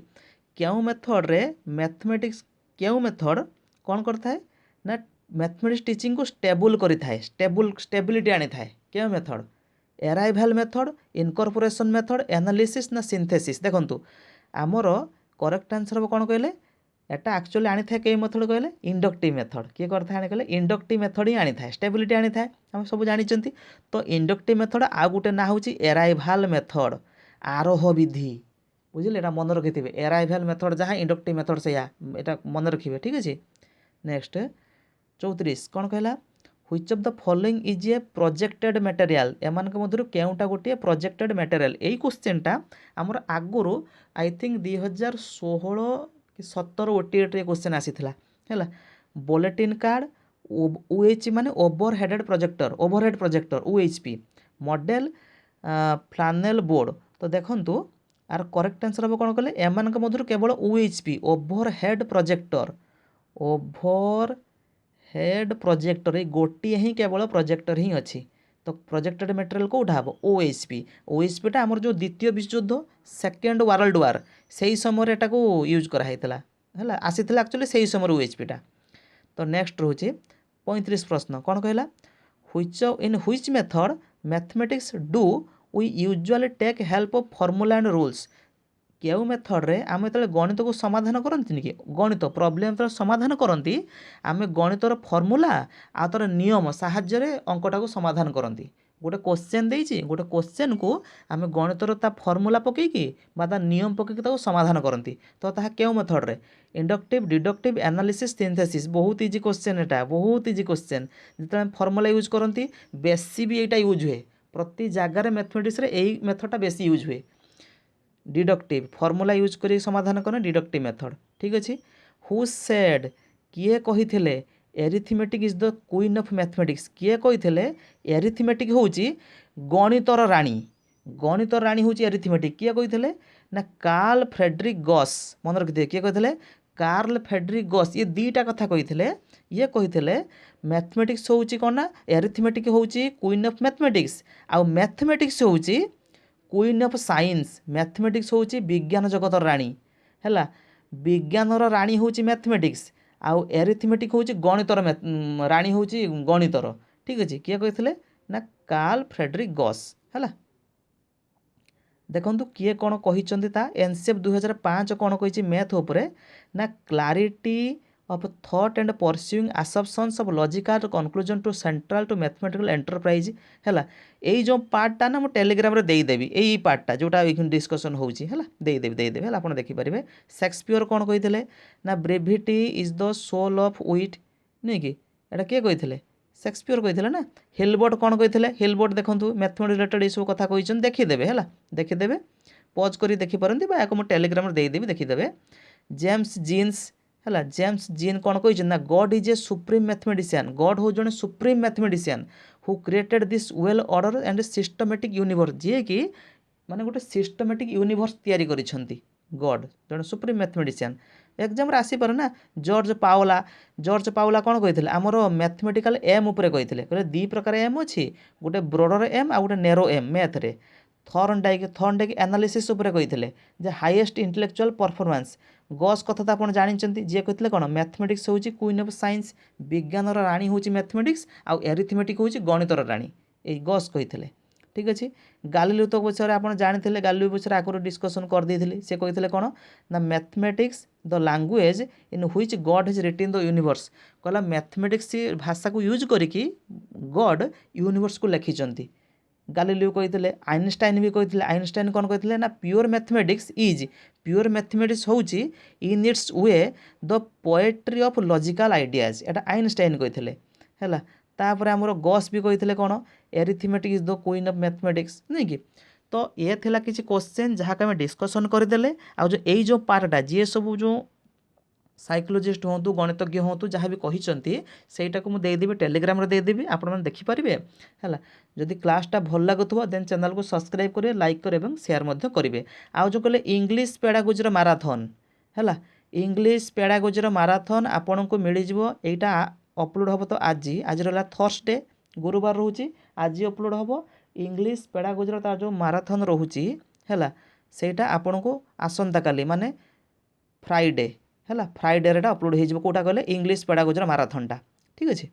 क्यों मेथड रे मैथमेटिक्स क्यों मेथड कौन करता है ना मैथमेटिक्स टीचिंग को स्टेबल करिथाए स्टेबिलिटी आनी थाए क्यों method arrival method incorporation method analysis ना सिंथेसिस। देखो आमर करेक्ट आंसर हम कौन कहले एटा एक्चुअली आनी था कई मेथड कहले इंडक्टिव मेथड किए करता है कहले इंडक्टिव मेथड ही आनी था स्टेबिलिटी आनी था हम सब जानी। तो इंडक्टिव मेथड आ गोटे ना हूँ एराइवल मेथड आरोह विधि बुझे यहाँ मन रखी एराइवल मेथड जहाँ इंडक्टिव मेथड से यहाँ मन रखिए। ठीक अच्छे नेक्स्ट 34 कौन कहला which of the following is a projected material एमान मध्य केउटा गोटे प्रोजेक्टेड मटेरियल यही क्वेश्चनटा आमर आगुरी आई थिंक 2016 कि 17 ओटीएटी क्वेश्चन आसी है बुलेटिन कार्ड OH माने overhead projector OHP model flannel board. तो देखंतु आर करेक्ट आंसर हम कौन कले एमान मध्य केवल OHP ओवरहेड प्रोजेक्टर ये गोटे ही केवल प्रोजेक्टर ही अच्छी। तो प्रोजेक्टेड मटेरियल कौटा हम OHP टा आमर जो द्वितीय विश्वयुद्ध सेकेंड वर्ल्ड वार से समय एटा को यूज कराइला है आसी एक्चुअली से समय OHP टा। तो नेक्स्ट रोचे 35 प्रश्न कौन कहला which method mathematics do we usually take help of formula and rules क्यों मेथड रे आम जो गणित को समाधान करती कि गणित प्रॉब्लम जो समाधान करती आम गणितर फॉर्मूला आ तार नियम साहाय्य अंकटा को समाधान करती गोटे क्वेश्चन देती गोटे क्वेश्चन को आम गणितर ता फॉर्मूला पकईकी ता नियम पकईकी समाधान करती। तो ताहा क्यों मेथड रे इंडक्टिव डिडक्टिव एनालिसिस सिंथेसिस बहुत इजी क्वेश्चन एटा बहुत इजी क्वेश्चन जो फॉर्मूला यूज करती बेसी भी यहाँ यूज हुए प्रति जगार मैथमेटिक्स यही मेथडटा बेसी यूज हुए डिडक्टिव फॉर्मूला यूज कर समाधान करें डिडक्टिव मेथड। ठीक अच्छे हु सेड किए कही arithmetic is the queen of mathematics किए कही एरिथमेटिक हूँ गणितर राणी गणितर राणी हूँ एरिथमेटिक किए कही ना कार्ल फ्रेडरिक गॉस मन रखिए किए कही कार्ल फ्रेडरिक गॉस ये दुईटा कथा कही ये कही मैथमेटिक्स हूँ कौन ना एरिथमेटिक हूँ क्वीन ऑफ मैथमेटिक्स आउ मैथमेटिक्स हूँ क्वीन ऑफ साइंस मैथमेटिक्स हूँ विज्ञान जगतर राणी है विज्ञानर राणी हूँ मैथमेटिक्स आउ एरिथमेटिक हूँ गणितर राणी हूँ गणितर ठीक अच्छे किए कही ना कार्ल फ्रेडरिक गॉस है देखु किए कौन कही एनसीएफ 2005 कौन कही मैथ उपरे ना clarity of thought and pursuing assumptions of logical conclusion to central to mathematical enterprise है यही जो पार्टा ना मुझे टेलीग्राम रे देदेवी यही पार्टा जोटा डिस्कसन होची है देदेवी है आप देखिपारे शेक्सपियर कौन कही ना brevity is the soul of wit नहीं कि एटा किए कही शेक्सपियर कही ना हिलबर्ट कौन कही हिलबर्ट देखो मैथमेटिक्स रिलेटेड ये सब कथा कही देखीदेवे है देखीदेवे पज कर देखिपारती मुझे टेलीग्राम रे देदेवी देखीदेवे जेम्स जीन्स है जेम्स जीन कौन कही ना God is a supreme mathematician God हूँ जड़े supreme mathematician who created this well order and systematic universe जी कि माने गोटे सिस्टमेटिक यूनिवर्स तैयारी करिसेंती गॉड जड़े सुप्रीम मैथमेटिशियन एग्जाम आसीपारे ना जॉर्ज पाओला कौन कही आमर मैथमेटिकल एम उपरे कही दी प्रकार एम अच्छी गोटे ब्रॉडर एम आ गोटे नेरो एम मैथ रे थर्नडाइक एनालिसिस उपरे कही जे हाईएस्ट इंटेलेक्चुअल परफॉर्मेंस गॉस कथा तो आप जानते जी कहते कौन मैथमेटिक्स हूँ क्वीन ऑफ साइंस विज्ञानर राणी हूँ मैथमेटिक्स आउ एरिथमेटिक हूँ गणितर राणी ये गॉस कही ठीक अच्छे गालिलियो तो विषय आप जानते गालिलियो विषय आगुरी डिस्कसन करदे से कही कौन ना mathematics the language in which God has written the universe कहला मैथमेटिक्स भाषा को यूज करिकी गॉड यूनिवर्स को लिखिं गालिलियो कही आइनस्टाइन भी कही आइनस्टाइन कौन कही ना pure mathematics is pure mathematics हूँ in its way the poetry of logical ideas एटा आइनस्टाइन कही है तापर आमर गॉस भी कही कौन arithmetic is the queen of mathematics नहीं कि तो ये थिला किसी क्वेश्चन जहाँ आम डिस्कसन करदे आ जो यही जो पार्टा जी सब जो साइकोलोजिस्ट हूँ गणितज्ञ हूँ जहाँ भी कहते सहीटा को मुझे टेलीग्राम देदेवी आप देखिपारे है जदि क्लासटा भल लगुव देन चैनल को सब्सक्राइब करेंगे लाइक करेंगे शेयर करेंगे आउ जो कहले इंग्लिश पेडागोजीर माराथन है इंग्लिश पेडागोजीर माराथन आपन को मिल जाइटा अपलोड हम तो आज रहा थर्सडे गुरुवार रोचे आज अपलोड हम इंग्लिश पेडागोजीर तार जो माराथन रोचे है सेटा आपन को आसंता काली माने फ्राइडे है फ्राइडे अपलोड हो कौटा कहले इंग्लिश पेडागोजीर माराथनटा ठीक अच्छे।